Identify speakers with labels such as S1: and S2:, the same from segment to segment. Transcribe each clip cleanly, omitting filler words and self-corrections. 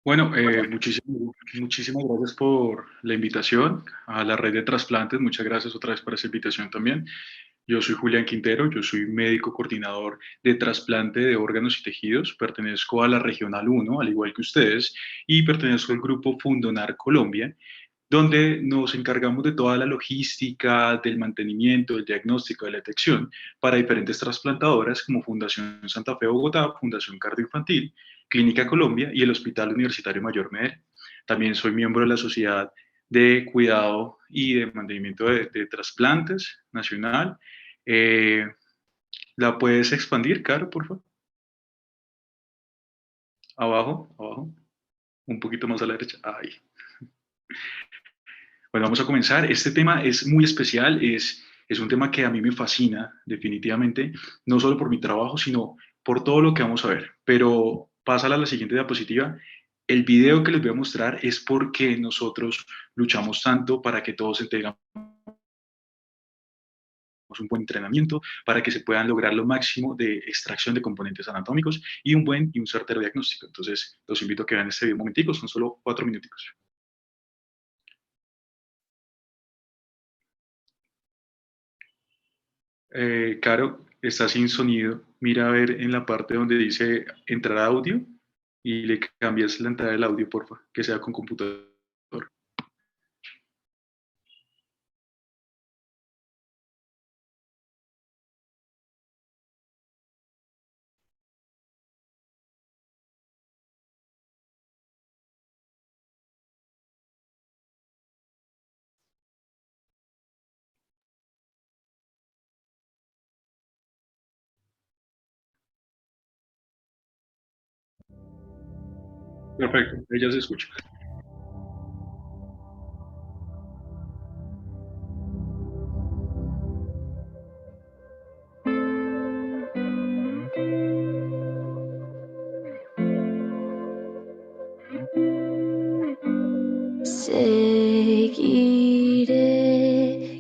S1: Bueno,
S2: Hola.
S1: muchísimas gracias por la invitación a la red de trasplantes. Muchas gracias otra vez por esa invitación también. Yo soy Julián Quintero, yo soy médico coordinador de trasplante de órganos y tejidos. Pertenezco a la Regional 1, al igual que ustedes, y pertenezco al grupo Fundonar Colombia, donde nos encargamos de toda la logística, del mantenimiento, del diagnóstico, de la detección para diferentes trasplantadoras como Fundación Santa Fe Bogotá, Fundación Cardioinfantil, Clínica Colombia y el Hospital Universitario Mayor Medellín. También soy miembro de la Sociedad de Cuidado y de Mantenimiento de Trasplantes Nacional. Eh, ¿La puedes expandir, Caro, por favor? Abajo, abajo, un poquito más a la derecha. Ahí. Bueno, vamos a comenzar. Este tema es muy especial, es un tema que a mí me fascina definitivamente, no solo por mi trabajo, sino por todo lo que vamos a ver. Pero pásala a la siguiente diapositiva. El video que les voy a mostrar es porque nosotros luchamos tanto para que todos tengamos un buen entrenamiento, para que se puedan lograr lo máximo de extracción de componentes anatómicos y un buen y un certero diagnóstico. Entonces, los invito a que vean este video un momentico, son solo 4 minuticos. Caro, está sin sonido. Mira a ver en la parte donde dice entrar audio y le cambias la entrada del audio, porfa, que sea con computador. Perfecto, ella se escucha.
S3: Seguiré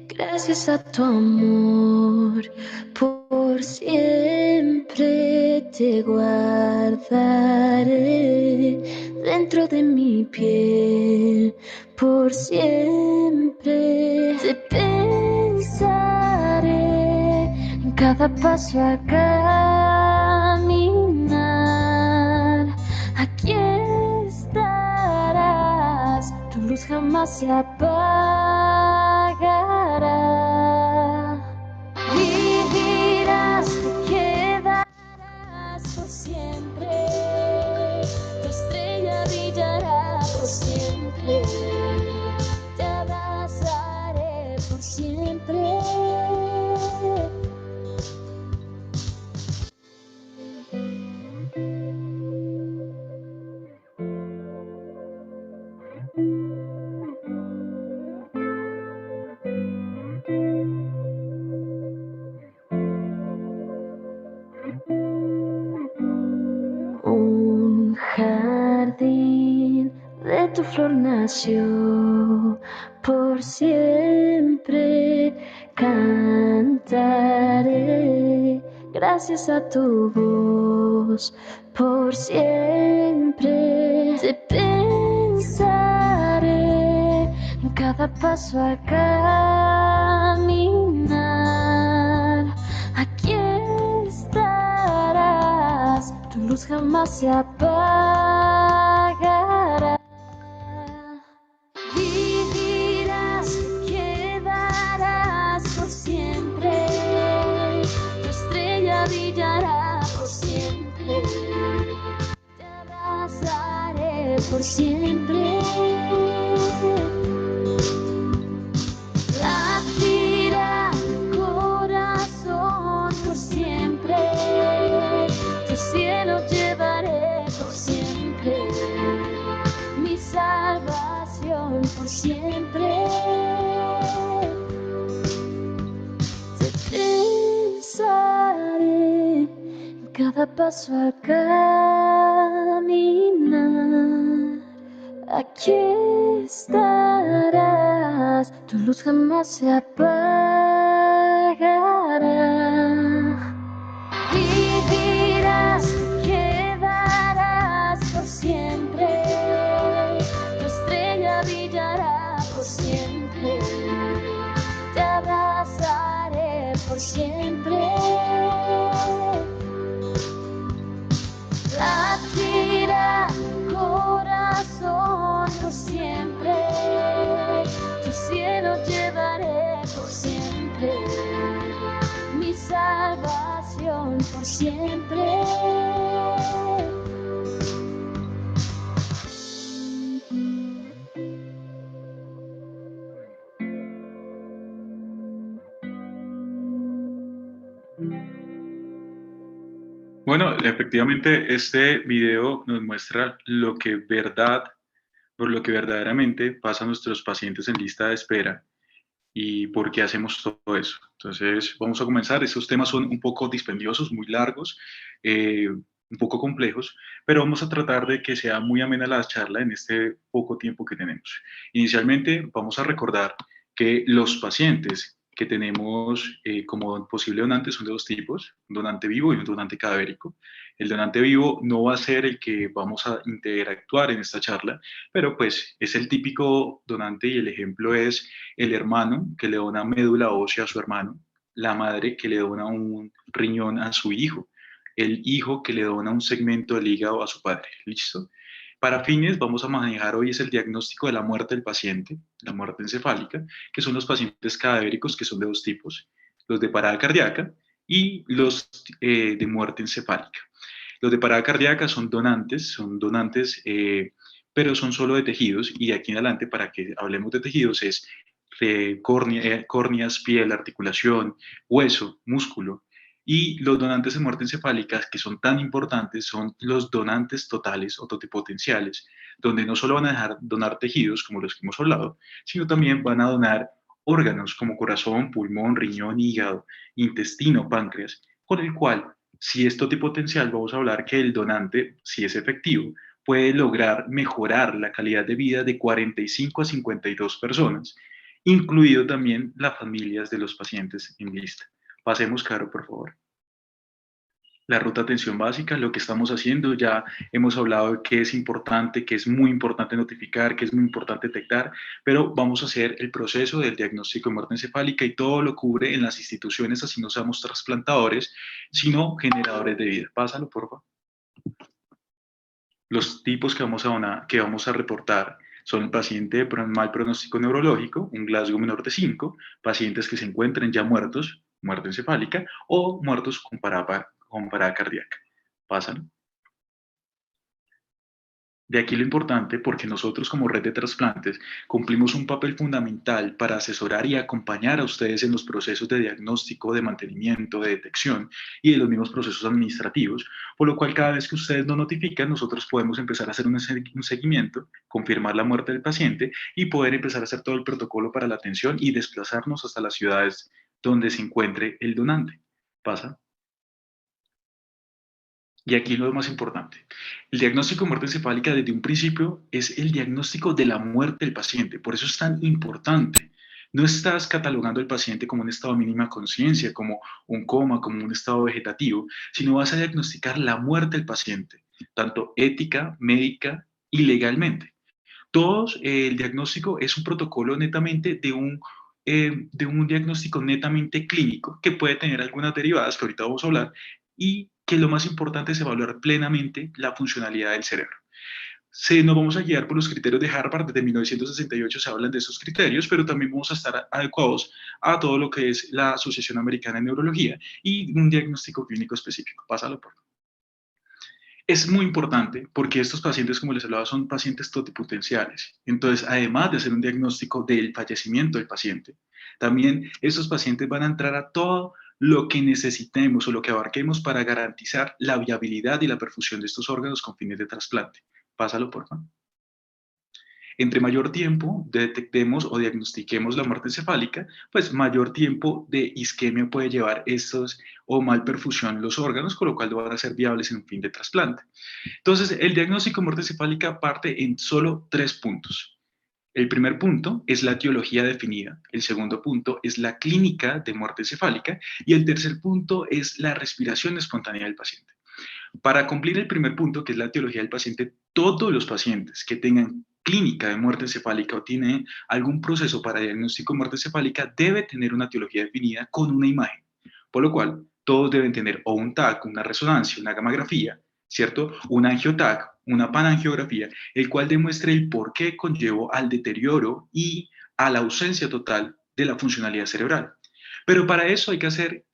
S3: gracias a tu amor, por siempre te guardaré dentro de mi piel, por siempre te pensaré en cada paso a caminar. Aquí estarás, tu luz jamás se apagará. Vivirás, te quedarás por siempre, tu estrella brillará por siempre, te abrazaré por siempre. Un jardín de tu flor nació, por siempre cantaré gracias a tu voz, por siempre te pensaré en cada paso a caminar. Aquí estarás, tu luz jamás se apagará. Vivirás, te quedarás por siempre, tu estrella brillará por siempre, te abrazaré por siempre. Latirá mi corazón por siempre, tu cielo llevaré por siempre, mi salvación por siempre. Te pensaré en cada paso a caminar. Aquí estarás, tu luz jamás se apagará. Vivirás, te quedarás por siempre,
S1: Bueno, efectivamente, este video nos muestra por lo que verdaderamente pasan nuestros pacientes en lista de espera y por qué hacemos todo eso. Entonces, vamos a comenzar. Estos temas son un poco dispendiosos, muy largos, un poco complejos, pero vamos a tratar de que sea muy amena la charla en este poco tiempo que tenemos. Inicialmente, vamos a recordar que los pacientes que tenemos como posible donante son de dos tipos, un donante vivo y un donante cadavérico. El donante vivo no va a ser el que vamos a interactuar en esta charla, pero pues es el típico donante y el ejemplo es el hermano que le dona médula ósea a su hermano, la madre que le dona un riñón a su hijo, el hijo que le dona un segmento del hígado a su padre. ¿Listo? Para fines, vamos a manejar hoy es el diagnóstico de la muerte del paciente, la muerte encefálica, que son los pacientes cadavéricos, que son de dos tipos, los de parada cardíaca y los de muerte encefálica. Los de parada cardíaca son donantes, pero son solo de tejidos y de aquí en adelante, para que hablemos de tejidos, es córneas, piel, articulación, hueso, músculo. Y los donantes de muerte encefálica, que son tan importantes, son los donantes totales o totipotenciales, donde no solo van a dejar donar tejidos, como los que hemos hablado, sino también van a donar órganos como corazón, pulmón, riñón, hígado, intestino, páncreas, con el cual, si es totipotencial, vamos a hablar que el donante, si es efectivo, puede lograr mejorar la calidad de vida de 45 a 52 personas, incluido también las familias de los pacientes en lista. Pasemos, Caro, por favor. La ruta de atención básica, lo que estamos haciendo, ya hemos hablado de qué es importante, que es muy importante notificar, que es muy importante detectar, pero vamos a hacer el proceso del diagnóstico de muerte encefálica y todo lo cubre en las instituciones, así no seamos trasplantadores, sino generadores de vida. Pásalo, por favor. Los tipos que vamos a reportar son el paciente de mal pronóstico neurológico, un Glasgow menor de 5, pacientes que se encuentren ya muertos, muerte encefálica, o muertos con parada cardíaca. Pasan. De aquí lo importante, porque nosotros como red de trasplantes cumplimos un papel fundamental para asesorar y acompañar a ustedes en los procesos de diagnóstico, de mantenimiento, de detección y de los mismos procesos administrativos, por lo cual cada vez que ustedes nos notifican, nosotros podemos empezar a hacer un seguimiento, confirmar la muerte del paciente y poder empezar a hacer todo el protocolo para la atención y desplazarnos hasta las ciudades donde se encuentre el donante. ¿Pasa? Y aquí lo más importante. El diagnóstico de muerte encefálica desde un principio es el diagnóstico de la muerte del paciente. Por eso es tan importante. No estás catalogando al paciente como un estado de mínima conciencia, como un coma, como un estado vegetativo, sino vas a diagnosticar la muerte del paciente, tanto ética, médica y legalmente. Todos, el diagnóstico es un protocolo netamente de un diagnóstico netamente clínico que puede tener algunas derivadas que ahorita vamos a hablar y que lo más importante es evaluar plenamente la funcionalidad del cerebro. Nos vamos a guiar por los criterios de Harvard, desde 1968 se hablan de esos criterios, pero también vamos a estar adecuados a todo lo que es la Asociación Americana de Neurología y un diagnóstico clínico específico. Pásalo por. Es muy importante porque estos pacientes, como les hablaba, son pacientes totipotenciales. Entonces, además de hacer un diagnóstico del fallecimiento del paciente, también estos pacientes van a entrar a todo lo que necesitemos o lo que abarquemos para garantizar la viabilidad y la perfusión de estos órganos con fines de trasplante. Pásalo, por favor. Entre mayor tiempo detectemos o diagnostiquemos la muerte encefálica, pues mayor tiempo de isquemia puede llevar estos o mal perfusión los órganos, con lo cual van a ser viables en un fin de trasplante. Entonces, el diagnóstico de muerte encefálica parte en solo tres puntos. El primer punto es la etiología definida, el segundo punto es la clínica de muerte encefálica y el tercer punto es la respiración espontánea del paciente. Para cumplir el primer punto, que es la etiología del paciente, todos los pacientes que tengan clínica de muerte encefálica o tienen algún proceso para diagnóstico de muerte encefálica debe tener una etiología definida con una imagen, por lo cual todos deben tener o un TAC, una resonancia, una gamografía, ¿cierto? Un angioTAC, una panangiografía, el cual demuestre el por qué conllevó al deterioro y a la ausencia total de la funcionalidad cerebral. Pero para eso hay que hacer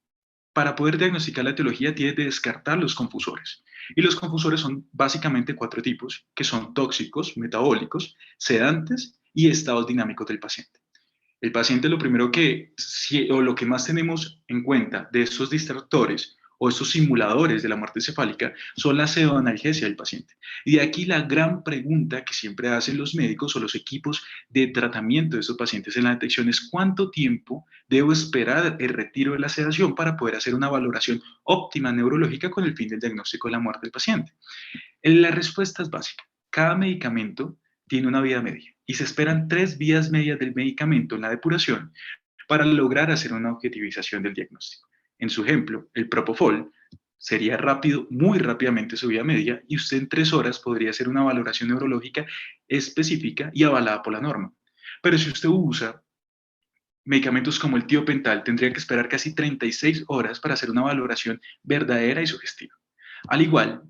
S1: para poder diagnosticar la etiología tienes de descartar los confusores. Y los confusores son básicamente cuatro tipos, que son tóxicos, metabólicos, sedantes y estados dinámicos del paciente. El paciente lo primero que, o lo que más tenemos en cuenta de estos distractores o estos simuladores de la muerte encefálica son la pseudoanalgesia del paciente. Y de aquí la gran pregunta que siempre hacen los médicos o los equipos de tratamiento de estos pacientes en la detección es ¿cuánto tiempo debo esperar el retiro de la sedación para poder hacer una valoración óptima neurológica con el fin del diagnóstico de la muerte del paciente? La respuesta es básica. Cada medicamento tiene una vida media y se esperan 3 vidas medias del medicamento en la depuración para lograr hacer una objetivización del diagnóstico. En su ejemplo, el Propofol sería rápido, muy rápidamente su vida media, y usted en 3 horas podría hacer una valoración neurológica específica y avalada por la norma. Pero si usted usa medicamentos como el tiopental, tendría que esperar casi 36 horas para hacer una valoración verdadera y sugestiva. Al igual,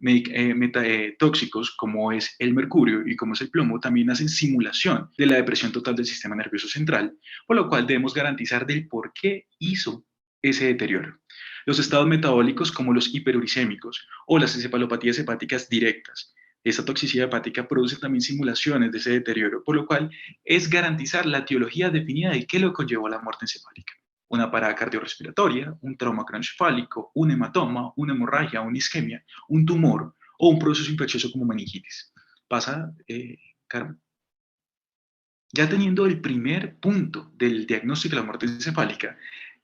S1: tóxicos como es el mercurio y como es el plomo también hacen simulación de la depresión total del sistema nervioso central, por lo cual debemos garantizar del por qué hizo ese deterioro. Los estados metabólicos como los hiperuricémicos o las encefalopatías hepáticas directas. Esta toxicidad hepática produce también simulaciones de ese deterioro, por lo cual es garantizar la etiología definida de qué lo conllevó a la muerte encefálica. Una parada cardiorrespiratoria, un trauma craneoencefálico, un hematoma, una hemorragia, una isquemia, un tumor o un proceso infeccioso como meningitis. Pasa, Carmen. Ya teniendo el primer punto del diagnóstico de la muerte encefálica,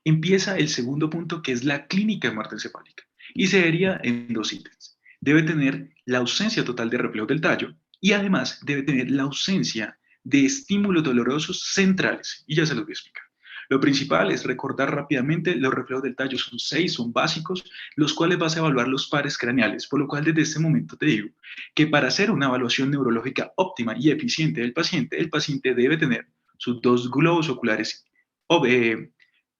S1: empieza el segundo punto que es la clínica de muerte encefálica y se vería en 2 ítems. Debe tener la ausencia total de reflejo del tallo y además debe tener la ausencia de estímulos dolorosos centrales y ya se los voy a explicar. Lo principal es recordar rápidamente los reflejos del tallo, son 6, son básicos, los cuales vas a evaluar los pares craneales, por lo cual desde este momento te digo que para hacer una evaluación neurológica óptima y eficiente del paciente, el paciente debe tener sus 2 globos oculares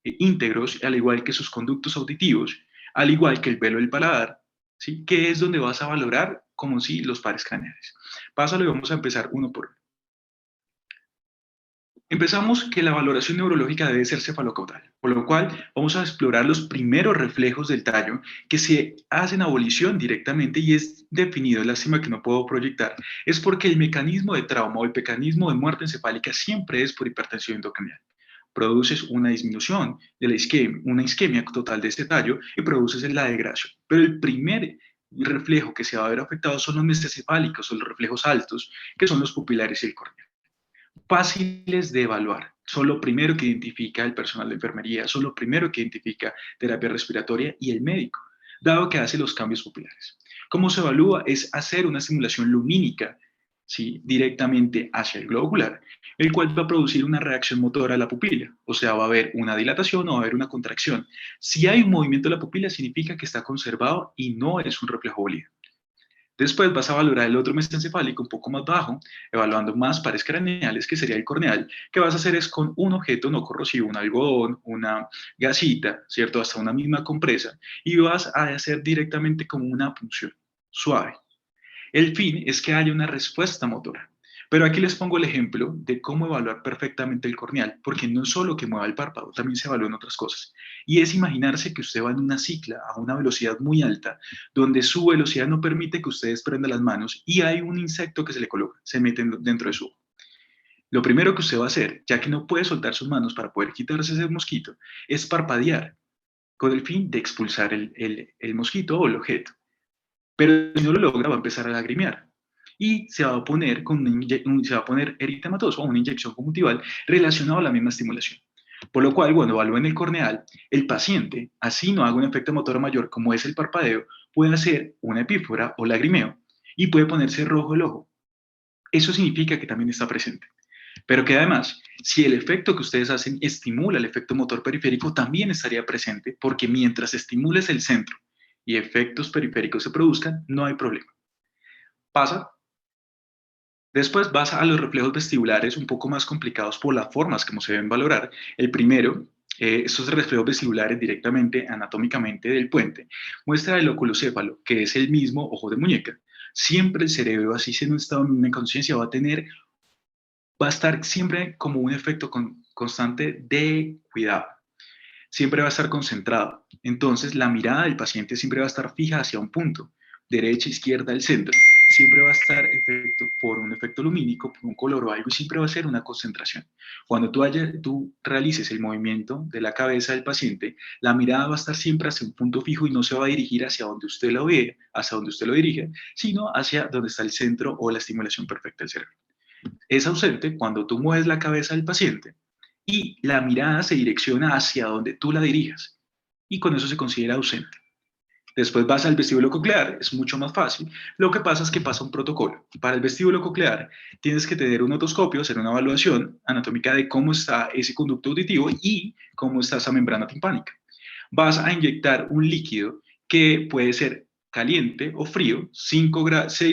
S1: íntegros, al igual que sus conductos auditivos, al igual que el velo del paladar, ¿sí? Que es donde vas a valorar como si los pares craneales. Pásalo y vamos a empezar uno por uno. Empezamos que la valoración neurológica debe ser cefalocaudal, por lo cual vamos a explorar los primeros reflejos del tallo que se hacen abolición directamente y es definido, lástima que no puedo proyectar, es porque el mecanismo de trauma o el mecanismo de muerte encefálica siempre es por hipertensión endocrinal. Produces una disminución de la isquemia, una isquemia total de este tallo y produces la degradación. Pero el primer reflejo que se va a ver afectado son los mesocefálicos o los reflejos altos, que son los pupilares y el córneo. Fáciles de evaluar. Son lo primero que identifica el personal de enfermería, son lo primero que identifica terapia respiratoria y el médico, dado que hace los cambios pupilares. ¿Cómo se evalúa? Es hacer una simulación lumínica, ¿sí? Directamente hacia el globo ocular, el cual va a producir una reacción motora a la pupila, o sea, va a haber una dilatación o va a haber una contracción. Si hay un movimiento de la pupila, significa que está conservado y no es un reflejo bólido. Después vas a valorar el otro mesencefálico un poco más bajo, evaluando más pares craneales, que sería el corneal. Que vas a hacer es con un objeto no corrosivo, un algodón, una gasita, ¿cierto? Hasta una misma compresa, y vas a hacer directamente como una punción suave. El fin es que haya una respuesta motora. Pero aquí les pongo el ejemplo de cómo evaluar perfectamente el corneal, porque no solo que mueva el párpado, también se evalúan otras cosas. Y es imaginarse que usted va en una cicla a una velocidad muy alta, donde su velocidad no permite que usted desprenda las manos y hay un insecto que se le coloca, se mete dentro de su ojo. Lo primero que usted va a hacer, ya que no puede soltar sus manos para poder quitarse ese mosquito, es parpadear con el fin de expulsar el mosquito o el objeto. Pero si no lo logra, va a empezar a lagrimear y se va a poner, se va a poner eritematoso o una inyección conjuntival relacionada a la misma estimulación. Por lo cual, cuando evalúen el corneal, el paciente, así no haga un efecto motor mayor como es el parpadeo, puede hacer una epífora o lagrimeo y puede ponerse rojo el ojo. Eso significa que también está presente. Pero que además, si el efecto que ustedes hacen estimula el efecto motor periférico, también estaría presente, porque mientras estimules el centro y efectos periféricos se produzcan, no hay problema. Pasa. Después vas a los reflejos vestibulares un poco más complicados por las formas como se deben valorar. El primero, estos reflejos vestibulares directamente anatómicamente del puente, muestra el oculocéfalo, que es el mismo ojo de muñeca. Siempre el cerebro, así si no está en una conciencia, va a estar siempre como un efecto constante de cuidado. Siempre va a estar concentrado. Entonces, la mirada del paciente siempre va a estar fija hacia un punto, derecha, izquierda, el centro. siempre va a estar por un efecto lumínico, por un color o algo, y siempre va a ser una concentración. Cuando tú realices el movimiento de la cabeza del paciente, la mirada va a estar siempre hacia un punto fijo y no se va a dirigir hacia donde usted lo ve, hacia donde usted lo dirige, sino hacia donde está el centro o la estimulación perfecta del cerebro. Es ausente cuando tú mueves la cabeza del paciente y la mirada se direcciona hacia donde tú la dirijas, y con eso se considera ausente. Después vas al vestíbulo coclear, es mucho más fácil. Lo que pasa es que pasa un protocolo. Para el vestíbulo coclear tienes que tener un otoscopio, hacer una evaluación anatómica de cómo está ese conducto auditivo y cómo está esa membrana timpánica. Vas a inyectar un líquido que puede ser caliente o frío, 6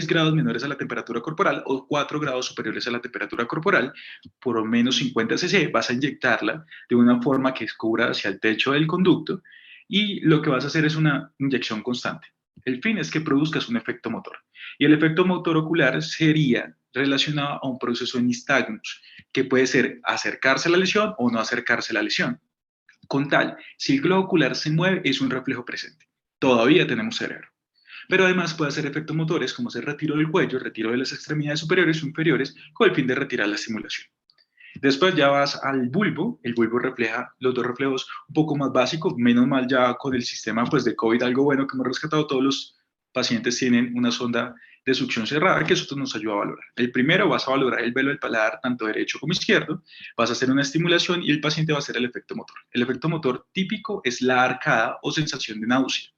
S1: grados menores a la temperatura corporal o 4 grados superiores a la temperatura corporal, por lo menos 50 cc, vas a inyectarla de una forma que cubra hacia el techo del conducto, y lo que vas a hacer es una inyección constante. El fin es que produzcas un efecto motor. Y el efecto motor ocular sería relacionado a un proceso de nistagmus, que puede ser acercarse a la lesión o no acercarse a la lesión. Con tal, si el globo ocular se mueve, es un reflejo presente. Todavía tenemos cerebro. Pero además puede hacer efectos motores como hacer retiro del cuello, retiro de las extremidades superiores o inferiores, con el fin de retirar la estimulación. Después ya vas al bulbo, el bulbo refleja los dos reflejos un poco más básicos, menos mal ya con el sistema pues, de COVID, algo bueno que hemos rescatado, todos los pacientes tienen una sonda de succión cerrada que eso nos ayuda a valorar. El primero, vas a valorar el velo del paladar, tanto derecho como izquierdo, vas a hacer una estimulación y el paciente va a hacer el efecto motor. El efecto motor típico es la arcada o sensación de náusea.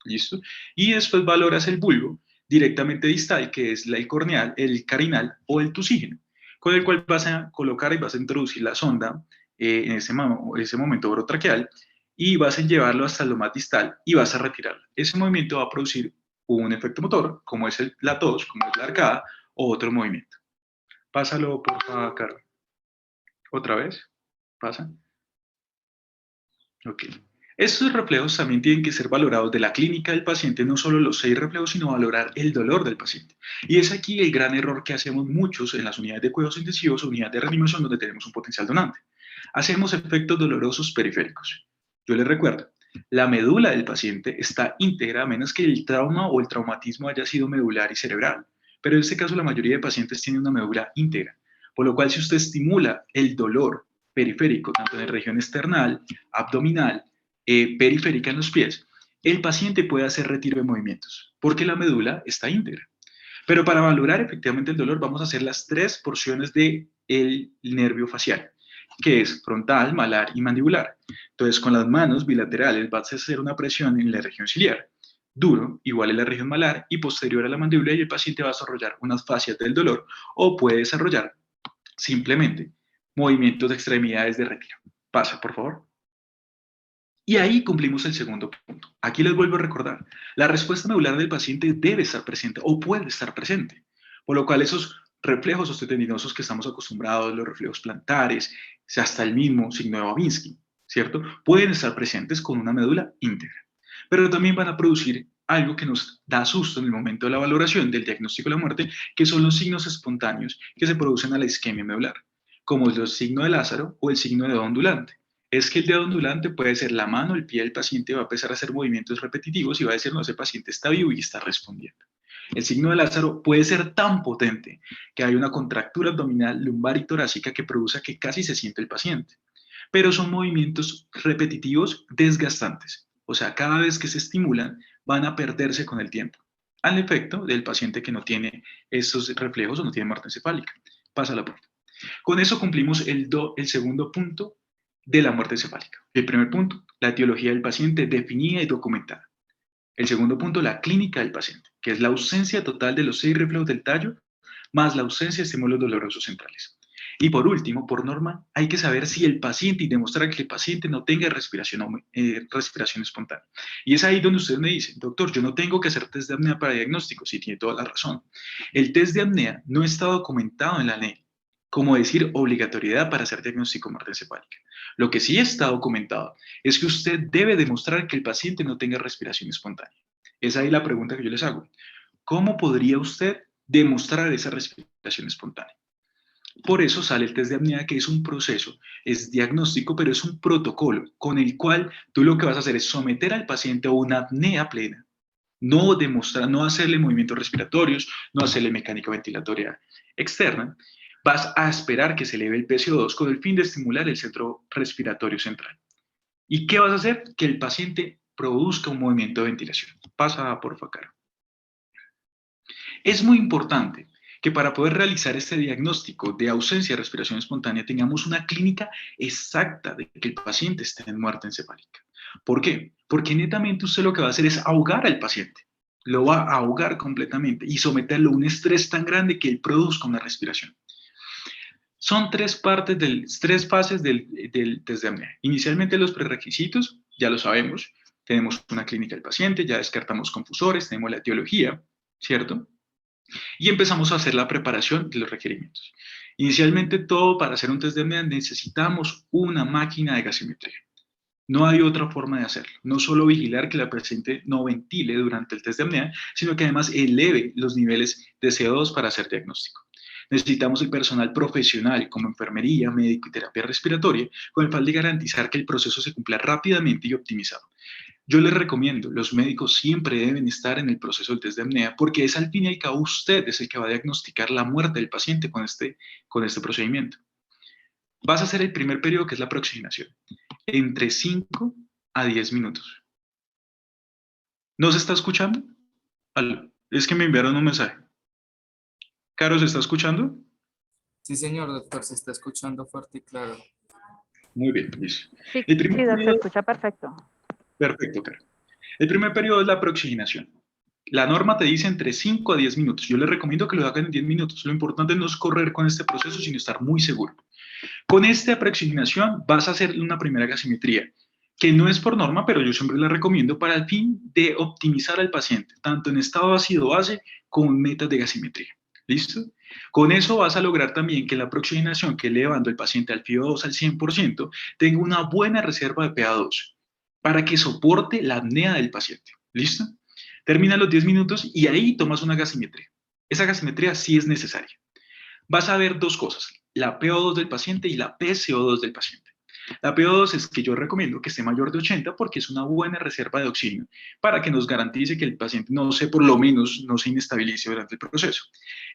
S1: ¿Listo? Y después valoras el bulbo directamente distal, que es el corneal, el carinal o el tusígeno, con el cual vas a colocar y vas a introducir la sonda en ese momento orotraqueal y vas a llevarlo hasta lo más distal y vas a retirarlo. Ese movimiento va a producir un efecto motor, como es la tos, como es la arcada, o otro movimiento. Pásalo, por favor, Carlos. Otra vez. Pasa. Ok. Estos reflejos también tienen que ser valorados de la clínica del paciente, no solo los 6 reflejos, sino valorar el dolor del paciente. Y es aquí el gran error que hacemos muchos en las unidades de cuidados intensivos o unidades de reanimación donde tenemos un potencial donante. Hacemos efectos dolorosos periféricos. Yo les recuerdo, la médula del paciente está íntegra a menos que el trauma o el traumatismo haya sido medular y cerebral. Pero en este caso la mayoría de pacientes tienen una médula íntegra, por lo cual si usted estimula el dolor periférico, tanto en la región esternal, abdominal, periférica en los pies, el paciente puede hacer retiro de movimientos, porque la médula está íntegra. Pero para valorar efectivamente el dolor, vamos a hacer las 3 porciones del nervio facial, que es frontal, malar y mandibular. Entonces, con las manos bilaterales vas a hacer una presión en la región ciliar, duro, igual en la región malar y posterior a la mandíbula, y el paciente va a desarrollar unas fascias del dolor o puede desarrollar simplemente movimientos de extremidades de retiro. Pasa, por favor. Y ahí cumplimos el segundo punto. Aquí les vuelvo a recordar, la respuesta medular del paciente debe estar presente o puede estar presente, por lo cual esos reflejos osteoteninosos que estamos acostumbrados, los reflejos plantares, hasta el mismo signo de Babinski, ¿cierto? Pueden estar presentes con una médula íntegra, pero también van a producir algo que nos da susto en el momento de la valoración del diagnóstico de la muerte, que son los signos espontáneos que se producen a la isquemia medular, como el signo de Lázaro o el signo de dedo ondulante. Es que el dedo ondulante puede ser la mano, el pie del paciente va a empezar a hacer movimientos repetitivos y va a decir, no, ese paciente está vivo y está respondiendo. El signo de Lázaro puede ser tan potente que hay una contractura abdominal, lumbar y torácica que produce que casi se siente el paciente. Pero son movimientos repetitivos desgastantes. O sea, cada vez que se estimulan, van a perderse con el tiempo, al efecto del paciente que no tiene estos reflejos o no tiene muerte encefálica. Pasa la puerta. Con eso cumplimos el segundo punto de la muerte encefálica. El primer punto, la etiología del paciente definida y documentada. El segundo punto, la clínica del paciente, que es la ausencia total de los 6 reflejos del tallo, más la ausencia de estímulos dolorosos centrales. Y por último, por norma, hay que saber si el paciente y demostrar que el paciente no tenga respiración espontánea. Y es ahí donde ustedes me dicen, doctor, yo no tengo que hacer test de apnea para diagnóstico. Sí, tiene toda la razón. El test de apnea no está documentado en la ley, como decir obligatoriedad para hacer diagnóstico de muerte encefálica. Lo que sí está documentado es que usted debe demostrar que el paciente no tenga respiración espontánea. Es ahí la pregunta que yo les hago. ¿Cómo podría usted demostrar esa respiración espontánea? Por eso sale el test de apnea, que es un proceso, es diagnóstico, pero es un protocolo con el cual tú lo que vas a hacer es someter al paciente a una apnea plena, no demostrar, no hacerle movimientos respiratorios, no hacerle mecánica ventilatoria externa, vas a esperar que se eleve el PCO2 con el fin de estimular el centro respiratorio central. ¿Y qué vas a hacer? Que el paciente produzca un movimiento de ventilación. Pasa, por favor, Caro. Es muy importante que para poder realizar este diagnóstico de ausencia de respiración espontánea tengamos una clínica exacta de que el paciente esté en muerte encefálica. ¿Por qué? Porque netamente usted lo que va a hacer es ahogar al paciente. Lo va a ahogar completamente y someterlo a un estrés tan grande que él produzca una respiración. Son tres fases del test de apnea. Inicialmente los prerequisitos, ya lo sabemos, tenemos una clínica del paciente, ya descartamos confusores, tenemos la etiología, ¿cierto? Y empezamos a hacer la preparación de los requerimientos. Inicialmente todo para hacer un test de apnea necesitamos una máquina de gasimetría. No hay otra forma de hacerlo. No solo vigilar que la paciente no ventile durante el test de apnea, sino que además eleve los niveles de CO2 para hacer diagnóstico. Necesitamos el personal profesional como enfermería, médico y terapia respiratoria con el fin de garantizar que el proceso se cumpla rápidamente y optimizado. Yo les recomiendo, los médicos siempre deben estar en el proceso del test de apnea porque es al fin y al cabo usted es el que va a diagnosticar la muerte del paciente con este procedimiento. Vas a hacer el primer periodo que es la proximación, entre 5 a 10 minutos. ¿No se está escuchando? Aló, es que me enviaron un mensaje. ¿Caro, se está escuchando?
S2: Sí, señor doctor, se está escuchando fuerte y claro.
S1: Muy bien, listo.
S4: Sí,
S1: El primer
S4: sí, doc, se
S1: periodo,
S4: escucha perfecto.
S1: perfecto, Caro. El primer periodo es la proximación. La norma te dice entre 5 a 10 minutos. Yo les recomiendo que lo hagan en 10 minutos. Lo importante no es correr con este proceso, sino estar muy seguro. Con esta aproximación vas a hacer una primera gasimetría, que no es por norma, pero yo siempre la recomiendo para el fin de optimizar al paciente, tanto en estado ácido-base como en metas de gasimetría. ¿Listo? Con eso vas a lograr también que la aproximación, que elevando el paciente al FIO2 al 100%, tenga una buena reserva de PA2 para que soporte la apnea del paciente. ¿Listo? Termina los 10 minutos y ahí tomas una gasimetría. Esa gasimetría sí es necesaria. Vas a ver dos cosas, la PO2 del paciente y la PCO2 del paciente. La PO2 es que yo recomiendo que esté mayor de 80 porque es una buena reserva de oxígeno para que nos garantice que el paciente por lo menos no se inestabilice durante el proceso.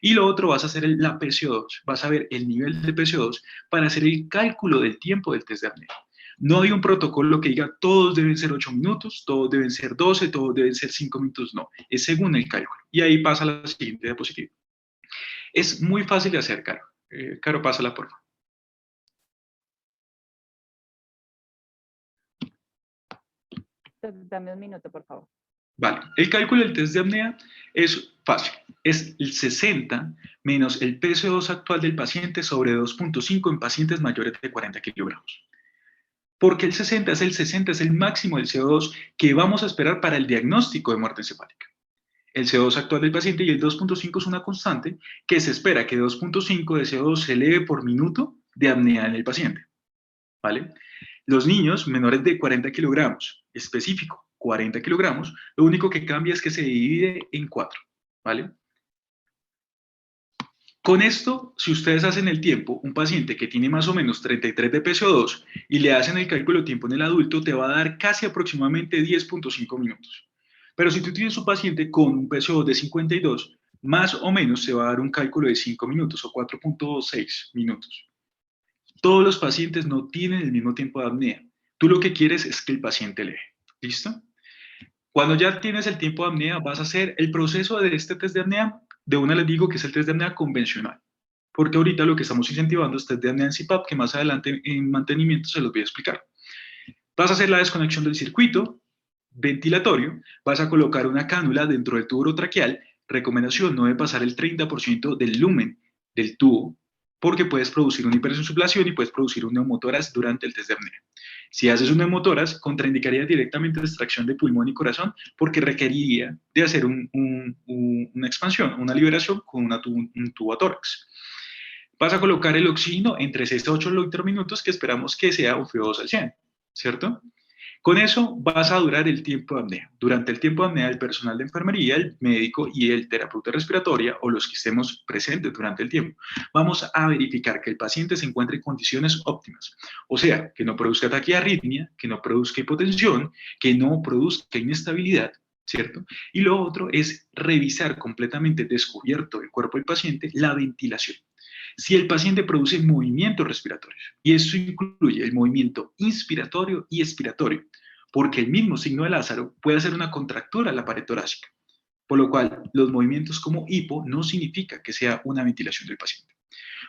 S1: Y lo otro vas a hacer la PCO2, vas a ver el nivel de PCO2 para hacer el cálculo del tiempo del test de apnea. No hay un protocolo que diga todos deben ser 8 minutos, todos deben ser 12, todos deben ser 5 minutos, no, es según el cálculo. Y ahí pasa la siguiente diapositiva. Es muy fácil de hacer, Caro. Caro, pásala, por favor.
S4: Doc, dame un minuto, por favor.
S1: Vale, el cálculo del test de apnea es fácil. Es el 60 menos el PCO2 actual del paciente sobre 2.5 en pacientes mayores de 40 kilogramos. Porque el 60 es el máximo del CO2 que vamos a esperar para el diagnóstico de muerte encefálica. El CO2 actual del paciente y el 2.5 es una constante que se espera que 2.5 de CO2 se eleve por minuto de apnea en el paciente. ¿Vale? Los niños menores de 40 kilogramos, específico, 40 kilogramos, lo único que cambia es que se divide en 4, ¿vale? Con esto, si ustedes hacen el tiempo, un paciente que tiene más o menos 33 de PCO2 y le hacen el cálculo de tiempo en el adulto, te va a dar casi aproximadamente 10.5 minutos. Pero si tú tienes un paciente con un PCO2 de 52, más o menos se va a dar un cálculo de 5 minutos o 4.6 minutos. Todos los pacientes no tienen el mismo tiempo de apnea. Tú lo que quieres es que el paciente eleve. ¿Listo? Cuando ya tienes el tiempo de apnea, vas a hacer el proceso de este test de apnea. De una les digo que es el test de apnea convencional. Porque ahorita lo que estamos incentivando es test de apnea en CPAP, que más adelante en mantenimiento se los voy a explicar. Vas a hacer la desconexión del circuito ventilatorio, vas a colocar una cánula dentro del tubo traqueal. Recomendación, no debe pasar el 30% del lumen del tubo, porque puedes producir una hiperinsuflación y puedes producir un neumotórax durante el test de apnea. Si haces un neumotórax, contraindicaría directamente la extracción de pulmón y corazón porque requeriría de hacer una expansión, una liberación con un tubo a tórax. Vas a colocar el oxígeno entre 6 a 8 litros minutos que esperamos que sea un FIO2 al 100, ¿cierto? Con eso vas a durar el tiempo de apnea. Durante el tiempo de apnea, el personal de enfermería, el médico y el terapeuta respiratoria o los que estemos presentes durante el tiempo, vamos a verificar que el paciente se encuentre en condiciones óptimas. O sea, que no produzca taquiarritmia, que no produzca hipotensión, que no produzca inestabilidad, ¿cierto? Y lo otro es revisar completamente descubierto el cuerpo del paciente la ventilación. Si el paciente produce movimientos respiratorios, y eso incluye el movimiento inspiratorio y expiratorio, porque el mismo signo de Lázaro puede hacer una contractura a la pared torácica, por lo cual los movimientos como hipo no significa que sea una ventilación del paciente.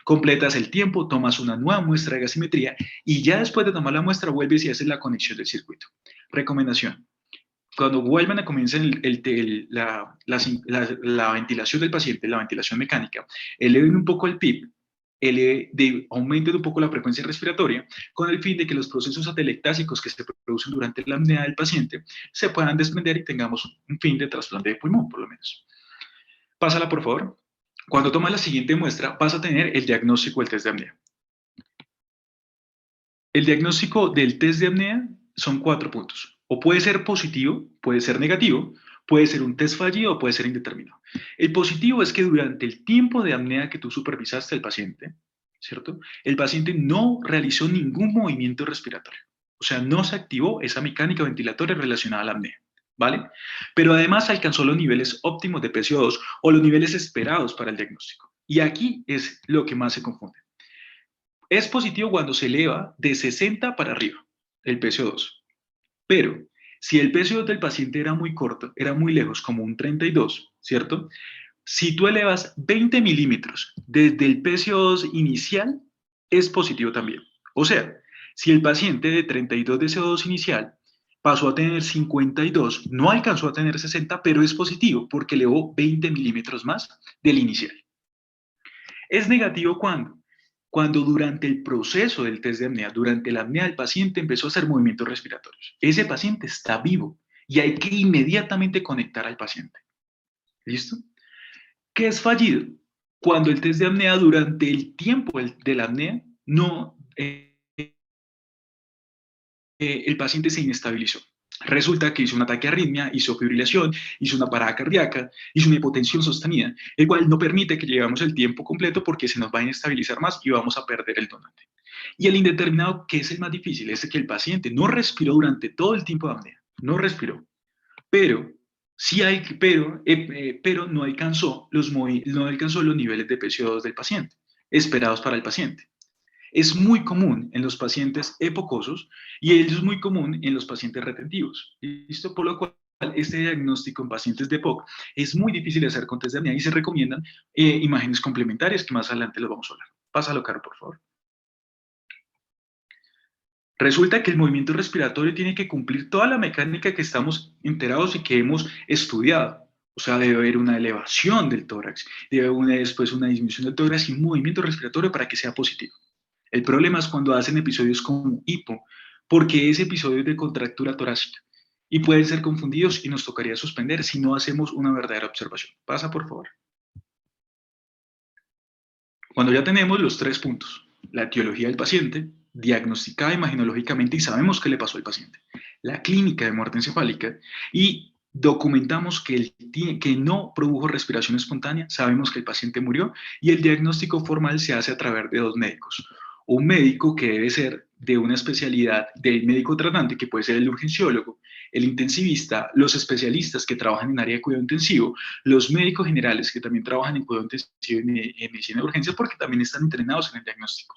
S1: Completas el tiempo, tomas una nueva muestra de gasimetría y ya después de tomar la muestra vuelves y haces la conexión del circuito. Recomendación: cuando vuelvan a comenzar la ventilación del paciente, la ventilación mecánica, eleven un poco el PIB, aumenten un poco la frecuencia respiratoria, con el fin de que los procesos atelectásicos que se producen durante la apnea del paciente se puedan desprender y tengamos un fin de trasplante de pulmón, por lo menos. Pásala, por favor. Cuando tomas la siguiente muestra, vas a tener el diagnóstico del test de apnea. El diagnóstico del test de apnea son 4 puntos. O puede ser positivo, puede ser negativo, puede ser un test fallido o puede ser indeterminado. El positivo es que durante el tiempo de apnea que tú supervisaste al paciente, ¿cierto? El paciente no realizó ningún movimiento respiratorio. O sea, no se activó esa mecánica ventilatoria relacionada a la apnea, ¿vale? Pero además alcanzó los niveles óptimos de PCO2 o los niveles esperados para el diagnóstico. Y aquí es lo que más se confunde. Es positivo cuando se eleva de 60 para arriba el PCO2. Pero si el PCO2 del paciente era muy corto, era muy lejos, como un 32, ¿cierto? Si tú elevas 20 milímetros desde el PCO2 inicial, es positivo también. O sea, si el paciente de 32 de CO2 inicial pasó a tener 52, no alcanzó a tener 60, pero es positivo porque elevó 20 milímetros más del inicial. Es negativo cuando durante el proceso del test de apnea, durante la apnea, el paciente empezó a hacer movimientos respiratorios. Ese paciente está vivo y hay que inmediatamente conectar al paciente. ¿Listo? ¿Qué es fallido? Cuando el test de apnea durante el tiempo de la apnea el paciente se inestabilizó. Resulta que hizo un ataque de arritmia, hizo fibrilación, hizo una parada cardíaca, hizo una hipotensión sostenida, el cual no permite que lleguemos el tiempo completo porque se nos va a inestabilizar más y vamos a perder el donante. Y el indeterminado, que es el más difícil, es que el paciente no respiró durante todo el tiempo de apnea, no respiró, pero no alcanzó los niveles de PCO2 del paciente, esperados para el paciente. Es muy común en los pacientes epocosos y es muy común en los pacientes retentivos. ¿Listo? Por lo cual, este diagnóstico en pacientes de EPOC es muy difícil de hacer con test de apnea y se recomiendan imágenes complementarias que más adelante los vamos a hablar. Pásalo, Caro, por favor. Resulta que el movimiento respiratorio tiene que cumplir toda la mecánica que estamos enterados y que hemos estudiado. O sea, debe haber una elevación del tórax, debe haber después una disminución del tórax y un movimiento respiratorio para que sea positivo. El problema es cuando hacen episodios como hipo, porque ese episodio es de contractura torácica y pueden ser confundidos y nos tocaría suspender si no hacemos una verdadera observación. Pasa, por favor. Cuando ya tenemos los 3 puntos, la etiología del paciente, diagnosticada imaginológicamente y sabemos qué le pasó al paciente, la clínica de muerte encefálica y documentamos que no produjo respiración espontánea, sabemos que el paciente murió y el diagnóstico formal se hace a través de 2 médicos. Un médico que debe ser de una especialidad del médico tratante, que puede ser el urgenciólogo, el intensivista, los especialistas que trabajan en área de cuidado intensivo, los médicos generales que también trabajan en cuidado intensivo y en medicina de urgencias porque también están entrenados en el diagnóstico.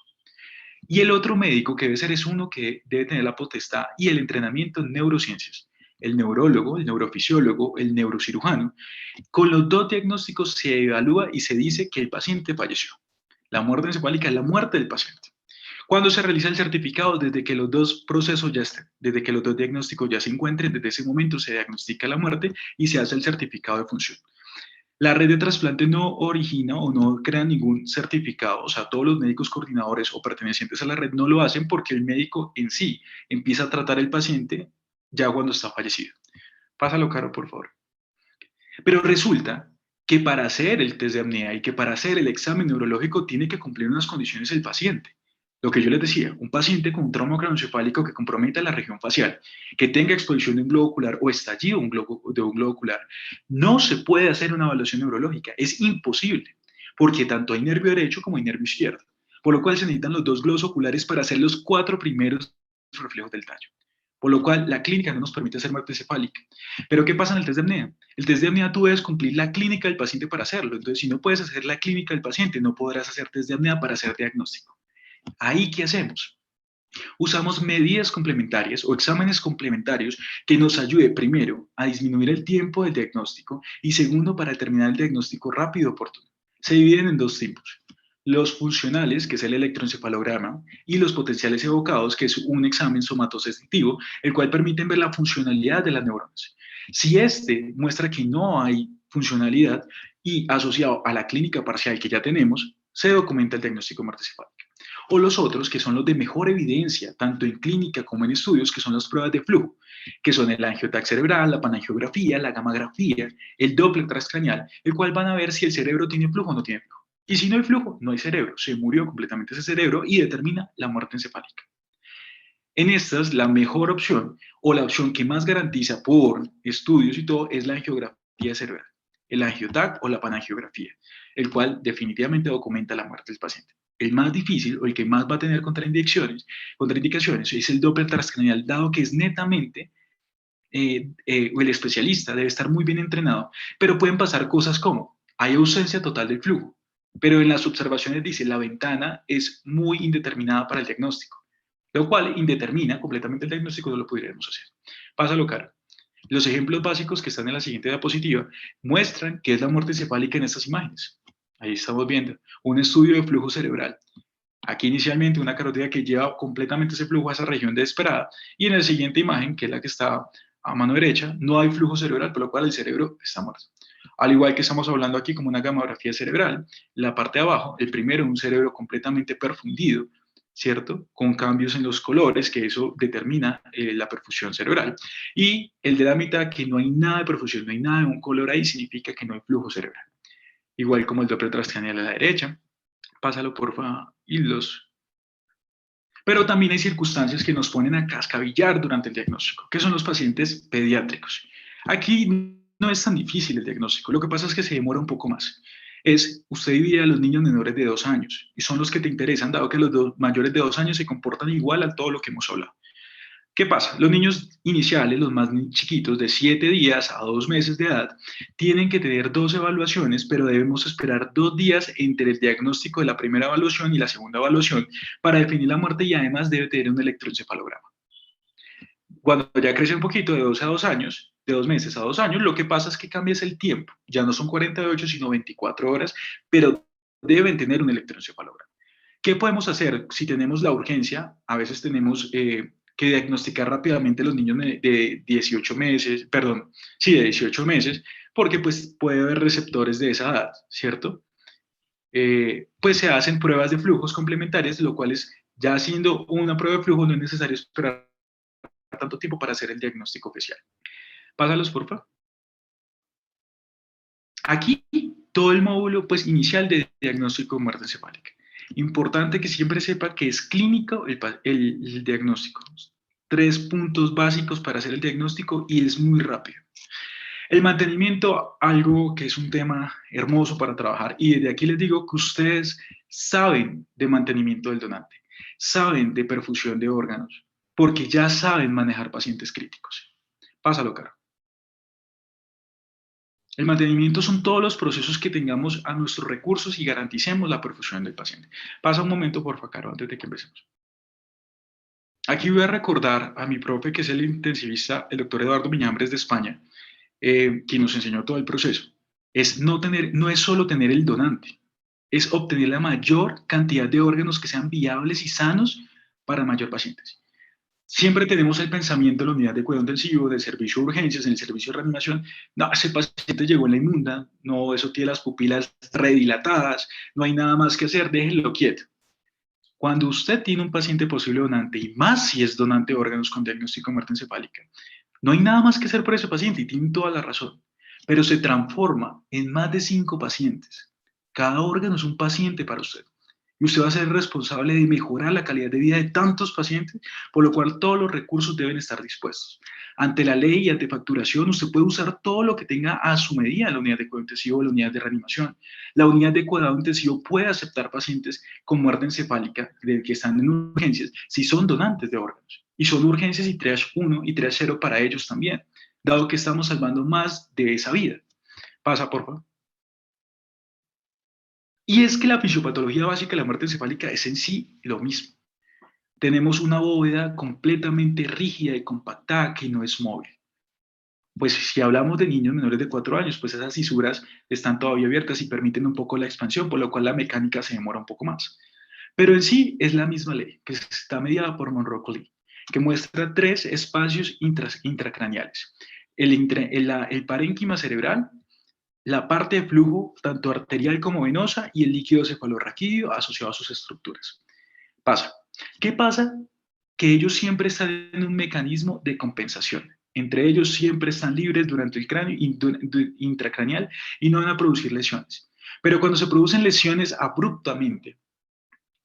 S1: Y el otro médico que debe ser es uno que debe tener la potestad y el entrenamiento en neurociencias. El neurólogo, el neurofisiólogo, el neurocirujano. Con los 2 diagnósticos se evalúa y se dice que el paciente falleció. La muerte encefálica es la muerte del paciente. ¿Cuándo se realiza el certificado? Desde que los 2 procesos ya estén, desde que los 2 diagnósticos ya se encuentren, desde ese momento se diagnostica la muerte y se hace el certificado de función. La red de trasplante no origina o no crea ningún certificado, o sea, todos los médicos coordinadores o pertenecientes a la red no lo hacen porque el médico en sí empieza a tratar al paciente ya cuando está fallecido. Pásalo, Caro, por favor. Pero resulta que para hacer el test de apnea y que para hacer el examen neurológico tiene que cumplir unas condiciones el paciente. Lo que yo les decía, un paciente con un trauma craneoencefálico que comprometa la región facial, que tenga exposición de un globo ocular o estallido de un globo ocular, no se puede hacer una evaluación neurológica, es imposible, porque tanto hay nervio derecho como hay nervio izquierdo, por lo cual se necesitan los 2 globos oculares para hacer los 4 primeros reflejos del tallo. por lo cual la clínica no nos permite hacer muerte encefálica. Pero ¿qué pasa en el test de apnea? El test de apnea tú debes cumplir la clínica del paciente para hacerlo. Entonces, si no puedes hacer la clínica del paciente, no podrás hacer test de apnea para hacer diagnóstico. ¿Ahí qué hacemos? Usamos medidas complementarias o exámenes complementarios que nos ayude, primero, a disminuir el tiempo del diagnóstico y segundo, para determinar el diagnóstico rápido y oportuno. Se dividen en dos tipos: los funcionales, que es el electroencefalograma, y los potenciales evocados, que es un examen somatosensitivo, el cual permite ver la funcionalidad de las neuronas. Si este muestra que no hay funcionalidad y asociado a la clínica parcial que ya tenemos, se documenta el diagnóstico de muerte encefálica. O los otros, que son los de mejor evidencia, tanto en clínica como en estudios, que son las pruebas de flujo, que son el angiotac cerebral, la panangiografía, la gammagrafía, el Doppler transcranial, el cual van a ver si el cerebro tiene flujo o no tiene flujo. Y si no hay flujo, no hay cerebro, se murió completamente ese cerebro y determina la muerte encefálica. En estas, la mejor opción, o la opción que más garantiza por estudios y todo, es la angiografía cerebral, el angiotac o la panangiografía, el cual definitivamente documenta la muerte del paciente. El más difícil o el que más va a tener contraindicaciones es el Doppler transcranial, dado que es netamente el especialista debe estar muy bien entrenado, pero pueden pasar cosas como: hay ausencia total del flujo, pero en las observaciones dice la ventana es muy indeterminada para el diagnóstico, lo cual indetermina completamente el diagnóstico, no lo pudiéramos hacer. Pásalo, Caro. Los ejemplos básicos que están en la siguiente diapositiva muestran qué es la muerte encefálica en estas imágenes. Ahí estamos viendo un estudio de flujo cerebral. Aquí inicialmente una carótida que lleva completamente ese flujo a esa región desesperada, y en la siguiente imagen, que es la que está a mano derecha, no hay flujo cerebral, por lo cual el cerebro está muerto. Al igual que estamos hablando aquí como una gamografía cerebral, la parte de abajo, el primero, un cerebro completamente perfundido, ¿cierto? Con cambios en los colores, que eso determina la perfusión cerebral. Y el de la mitad, que no hay nada de perfusión, no hay nada de un color ahí, significa que no hay flujo cerebral. Igual como el Doppler transcranial a la derecha. Pásalo, porfa, Hildos. Pero también hay circunstancias que nos ponen a cascabillar durante el diagnóstico, que son los pacientes pediátricos. Aquí no es tan difícil el diagnóstico, lo que pasa es que se demora un poco más. Usted divide a los niños menores de 2 años, y son los que te interesan, dado que los mayores de 2 años se comportan igual a todo lo que hemos hablado. ¿Qué pasa? Los niños iniciales, los más chiquitos, de 7 días a 2 meses de edad, tienen que tener 2 evaluaciones, pero debemos esperar 2 días entre el diagnóstico de la primera evaluación y la segunda evaluación para definir la muerte, y además debe tener un electroencefalograma. Cuando ya crece un poquito, de 2 a 2 años, de 2 meses a 2 años, lo que pasa es que cambia el tiempo. Ya no son 48, sino 24 horas, pero deben tener un electroencefalograma. ¿Qué podemos hacer si tenemos la urgencia? A veces tenemos que diagnosticar rápidamente a los niños de 18 meses, perdón, sí, de 18 meses, porque pues puede haber receptores de esa edad, ¿cierto? Pues se hacen pruebas de flujos complementarias, lo cual es, ya haciendo una prueba de flujo no es necesario esperar tanto tiempo para hacer el diagnóstico oficial. Pásalos, por favor. Aquí todo el módulo pues inicial de diagnóstico de muerte encefálica. Importante que siempre sepa que es clínico el diagnóstico. 3 puntos básicos para hacer el diagnóstico y es muy rápido. El mantenimiento, algo que es un tema hermoso para trabajar, y desde aquí les digo que ustedes saben de mantenimiento del donante, saben de perfusión de órganos, porque ya saben manejar pacientes críticos. Pásalo, Caro. El mantenimiento son todos los procesos que tengamos a nuestros recursos y garanticemos la perfusión del paciente. Pasa un momento, por favor, Caro, antes de que empecemos. Aquí voy a recordar a mi profe, que es el intensivista, el doctor Eduardo Miñambres de España, quien nos enseñó todo el proceso. No es solo tener el donante, es obtener la mayor cantidad de órganos que sean viables y sanos para mayor pacientes. Siempre tenemos el pensamiento en la unidad de cuidado intensivo, del servicio de urgencias, en el servicio de reanimación: no, ese paciente llegó en la inmunda, no, eso tiene las pupilas redilatadas, no hay nada más que hacer, déjenlo quieto. Cuando usted tiene un paciente posible donante, y más si es donante de órganos con diagnóstico de muerte encefálica, no hay nada más que hacer por ese paciente, y tiene toda la razón, pero se transforma en más de 5 pacientes. Cada órgano es un paciente para usted. Y usted va a ser responsable de mejorar la calidad de vida de tantos pacientes, por lo cual todos los recursos deben estar dispuestos. Ante la ley y ante facturación, usted puede usar todo lo que tenga a su medida en la unidad de cuidado intensivo o la unidad de reanimación. La unidad de cuidado intensivo puede aceptar pacientes con muerte encefálica que están en urgencias si son donantes de órganos. Y son urgencias y triage 1 y triage 0 para ellos también, dado que estamos salvando más de esa vida. Pasa, por favor. Y es que la fisiopatología básica de la muerte encefálica es en sí lo mismo. Tenemos una bóveda completamente rígida y compactada que no es móvil. Pues si hablamos de niños menores de 4 años, pues esas fisuras están todavía abiertas y permiten un poco la expansión, por lo cual la mecánica se demora un poco más. Pero en sí es la misma ley, que está mediada por Monroe-Lee, que muestra 3 espacios intracraneales. El parénquima cerebral, la parte de flujo, tanto arterial como venosa, y el líquido cefalorraquídeo asociado a sus estructuras. Pasa. ¿Qué pasa? Que ellos siempre están en un mecanismo de compensación. Entre ellos siempre están libres durante el cráneo intracraneal y no van a producir lesiones. Pero cuando se producen lesiones abruptamente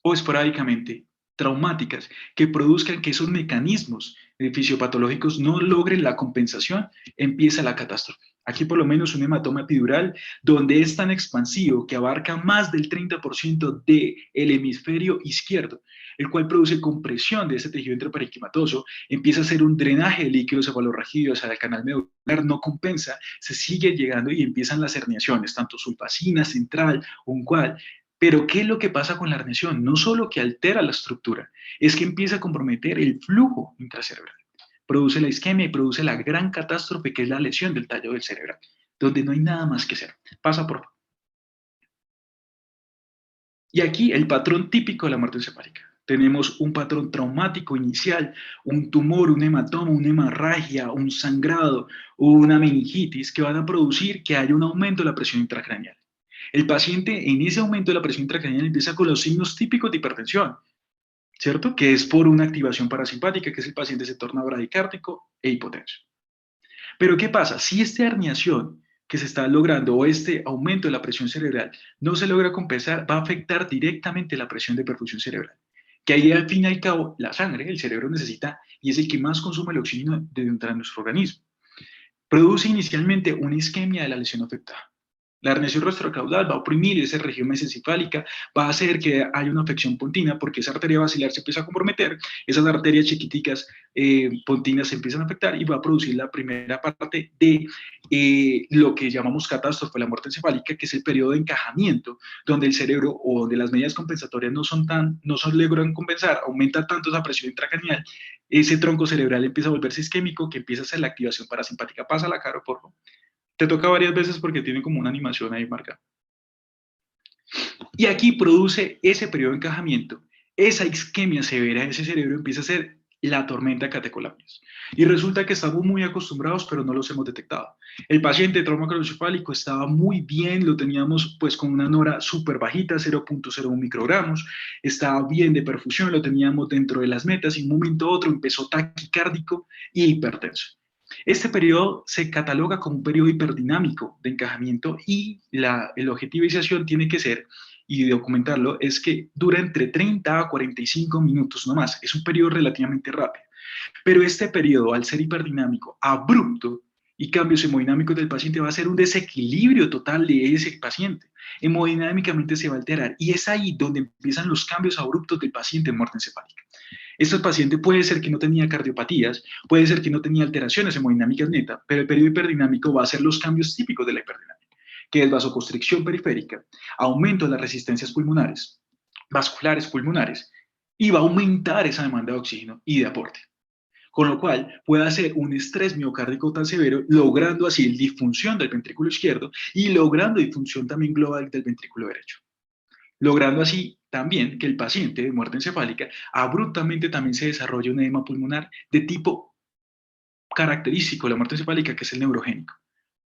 S1: o esporádicamente traumáticas que produzcan que esos mecanismos fisiopatológicos no logren la compensación, empieza la catástrofe. Aquí por lo menos un hematoma epidural donde es tan expansivo que abarca más del 30% del hemisferio izquierdo, el cual produce compresión de ese tejido intraparenquimatoso, empieza a hacer un drenaje de líquidos cefalorraquídeos hacia el canal medular, no compensa, se sigue llegando y empiezan las herniaciones, tanto sulfacina, central, ungual. Pero ¿qué es lo que pasa con la herniación? No solo que altera la estructura, es que empieza a comprometer el flujo intracerebral. Produce la isquemia y produce la gran catástrofe que es la lesión del tallo del cerebral, donde no hay nada más que hacer. Pasa, por favor. Y aquí el patrón típico de la muerte encefálica. Tenemos un patrón traumático inicial, un tumor, un hematoma, una hemorragia, un sangrado, una meningitis que van a producir que haya un aumento de la presión intracraneal. El paciente en ese aumento de la presión intracraneal empieza con los signos típicos de hipertensión, ¿cierto? Que es por una activación parasimpática, que es el paciente se torna bradicárdico e hipotenso. Pero ¿qué pasa? Si esta herniación que se está logrando o este aumento de la presión cerebral no se logra compensar, va a afectar directamente la presión de perfusión cerebral. Que ahí al fin y al cabo la sangre, el cerebro necesita y es el que más consume el oxígeno dentro de nuestro organismo. Produce inicialmente una isquemia de la lesión afectada. La herniación rostrocaudal va a oprimir esa región mesencefálica, va a hacer que haya una afección pontina porque esa arteria basilar se empieza a comprometer, esas arterias chiquiticas pontinas se empiezan a afectar y va a producir la primera parte de lo que llamamos catástrofe, la muerte encefálica, que es el periodo de encajamiento, donde el cerebro o donde las medidas compensatorias no se logran compensar, aumenta tanto esa presión intracraneal, ese tronco cerebral empieza a volverse isquémico, que empieza a hacer la activación parasimpática. Pasa la cara, por favor. Te toca varias veces porque tiene como una animación ahí marcada. Y aquí produce ese periodo de encajamiento, esa isquemia severa en ese cerebro empieza a ser la tormenta de catecolamias. Y resulta que estamos muy acostumbrados, pero no los hemos detectado. El paciente de trauma craneoencefálico estaba muy bien, lo teníamos pues con una nora súper bajita, 0.01 microgramos, estaba bien de perfusión, lo teníamos dentro de las metas y en un momento a otro empezó taquicárdico y hipertenso. Este periodo se cataloga como un periodo hiperdinamico de encajamiento y la objetivización tiene que ser, y documentarlo, es que dura entre 30 a 45 minutos no más. Es un periodo relativamente rápido. Pero este periodo, al ser hiperdinamico, abrupto, y cambios hemodinámicos del paciente, va a ser un desequilibrio total de ese paciente. Hemodinámicamente se va a alterar y es ahí donde empiezan los cambios abruptos del paciente en muerte encefálica. Este paciente puede ser que no tenía cardiopatías, puede ser que no tenía alteraciones hemodinámicas netas, pero el periodo hiperdinámico va a ser los cambios típicos de la hiperdinámica, que es vasoconstricción periférica, aumento de las resistencias pulmonares, vasculares pulmonares, y va a aumentar esa demanda de oxígeno y de aporte. Con lo cual puede hacer un estrés miocárdico tan severo, logrando así disfunción del ventrículo izquierdo y logrando disfunción también global del ventrículo derecho. Logrando así también que el paciente de muerte encefálica abruptamente también se desarrolle un edema pulmonar de tipo característico de la muerte encefálica, que es el neurogénico.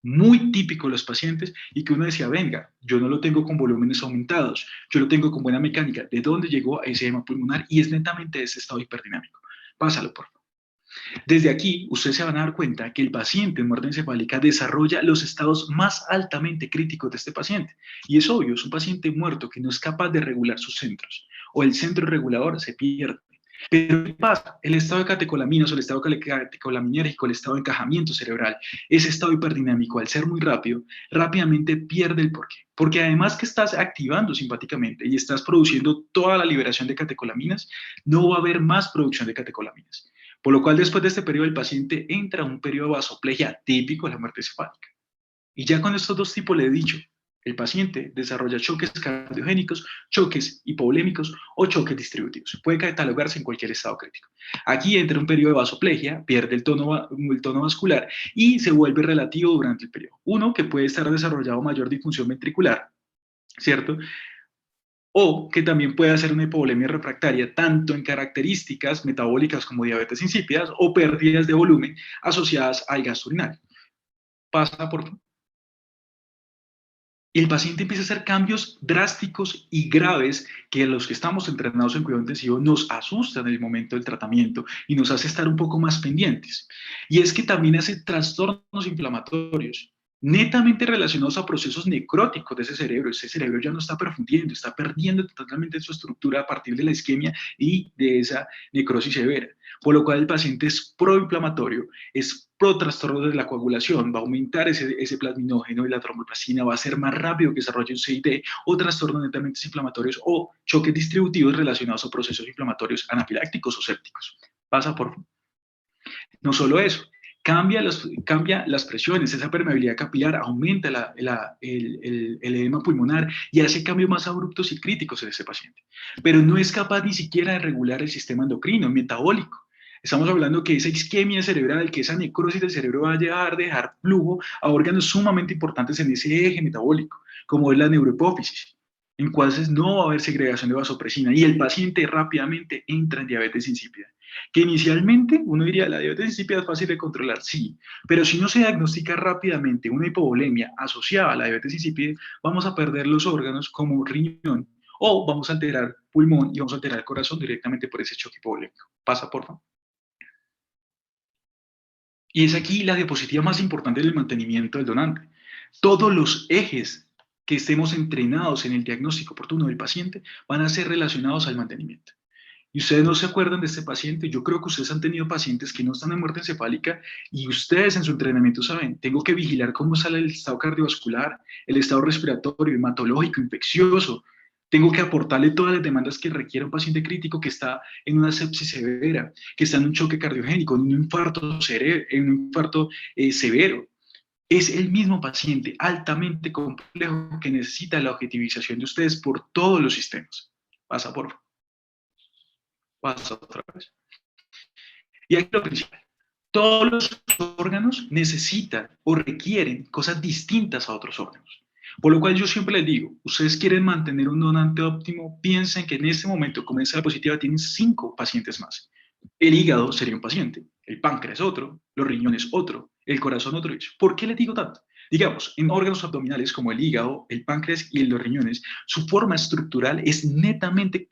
S1: Muy típico de los pacientes y que uno decía, venga, yo no lo tengo con volúmenes aumentados, yo lo tengo con buena mecánica. ¿De dónde llegó a ese edema pulmonar? Y es netamente de ese estado hiperdinámico. Pásalo, por favor. Desde aquí, ustedes se van a dar cuenta que el paciente en muerte encefálica desarrolla los estados más altamente críticos de este paciente. Y es obvio, es un paciente muerto que no es capaz de regular sus centros, o el centro regulador se pierde. Pero ¿qué pasa? El estado de catecolaminas o el estado catecolaminiérgico, el estado de encajamiento cerebral, ese estado hiperdinámico, al ser muy rápido, rápidamente pierde el porqué. Porque además que estás activando simpáticamente y estás produciendo toda la liberación de catecolaminas, no va a haber más producción de catecolaminas. Por lo cual, después de este periodo, el paciente entra a un periodo de vasoplegia típico de la muerte cefálica. Y ya con estos dos tipos le he dicho, el paciente desarrolla choques cardiogénicos, choques hipovolémicos o choques distributivos. Puede catalogarse en cualquier estado crítico. Aquí entra un periodo de vasoplegia, pierde el tono vascular y se vuelve relativo durante el periodo. Uno, que puede estar desarrollado mayor disfunción ventricular, ¿cierto? O que también puede hacer una hipovolemia refractaria, tanto en características metabólicas como diabetes insípidas o pérdidas de volumen asociadas al gasto urinario. Pasa por... Y el paciente empieza a hacer cambios drásticos y graves que los que estamos entrenados en cuidado intensivo nos asustan en el momento del tratamiento y nos hace estar un poco más pendientes. Y es que también hace trastornos inflamatorios netamente relacionados a procesos necróticos de ese cerebro. Ese cerebro ya no está perfundiendo, está perdiendo totalmente su estructura a partir de la isquemia y de esa necrosis severa. Por lo cual el paciente es proinflamatorio, es pro-trastorno de la coagulación, va a aumentar ese plasminógeno y la tromboplastina, va a ser más rápido que desarrolle un CID o trastornos netamente inflamatorios o choques distributivos relacionados a procesos inflamatorios anafilácticos o sépticos. Pasa por... No solo eso, cambia las presiones, esa permeabilidad capilar, aumenta el edema pulmonar y hace cambios más abruptos y críticos en ese paciente. Pero no es capaz ni siquiera de regular el sistema endocrino, metabólico. Estamos hablando que esa isquemia cerebral, que esa necrosis del cerebro va a dejar flujo a órganos sumamente importantes en ese eje metabólico, como es la neurohipófisis. Entonces no va a haber segregación de vasopresina y el paciente rápidamente entra en diabetes insípida. Que inicialmente uno diría, la diabetes insípida es fácil de controlar, sí, pero si no se diagnostica rápidamente una hipovolemia asociada a la diabetes insípida, vamos a perder los órganos como riñón o vamos a alterar pulmón y vamos a alterar el corazón directamente por ese choque hipovolémico. Pasa, por favor. Y es aquí la diapositiva más importante del mantenimiento del donante. Todos los ejes que estemos entrenados en el diagnóstico oportuno del paciente van a ser relacionados al mantenimiento. Y ustedes no se acuerdan de este paciente, yo creo que ustedes han tenido pacientes que no están en muerte encefálica y ustedes en su entrenamiento saben, tengo que vigilar cómo sale el estado cardiovascular, el estado respiratorio, hematológico, infeccioso, tengo que aportarle todas las demandas que requiere un paciente crítico que está en una sepsis severa, que está en un choque cardiogénico, en un infarto, severo. Es el mismo paciente altamente complejo que necesita la objetivización de ustedes por todos los sistemas. Pasa, por favor. Pasa otra vez. Y aquí lo principal. Todos los órganos necesitan o requieren cosas distintas a otros órganos. Por lo cual yo siempre les digo, ustedes quieren mantener un donante óptimo, piensen que en este momento, como es la positiva, tienen 5 pacientes más. El hígado sería un paciente, el páncreas otro, los riñones otro, el corazón otro. ¿Por qué les digo tanto? Digamos, en órganos abdominales como el hígado, el páncreas y los riñones, su forma estructural es netamente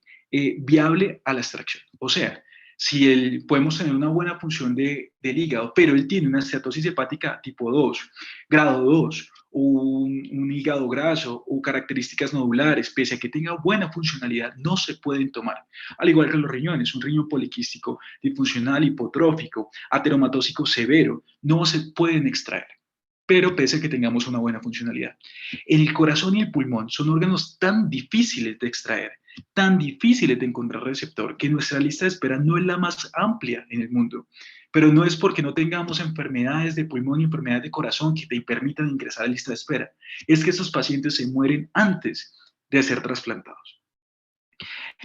S1: viable a la extracción. O sea, si podemos tener una buena función del hígado, pero él tiene una esteatosis hepática tipo 2, grado 2, un hígado graso o características nodulares, pese a que tenga buena funcionalidad, no se pueden tomar. Al igual que los riñones, un riñón poliquístico disfuncional hipotrófico, ateromatóxico severo, no se pueden extraer, pero pese a que tengamos una buena funcionalidad. El corazón y el pulmón son órganos tan difíciles de extraer, tan difíciles de encontrar receptor, que nuestra lista de espera no es la más amplia en el mundo. Pero no es porque no tengamos enfermedades de pulmón y enfermedades de corazón que te permitan ingresar a la lista de espera. Es que esos pacientes se mueren antes de ser trasplantados.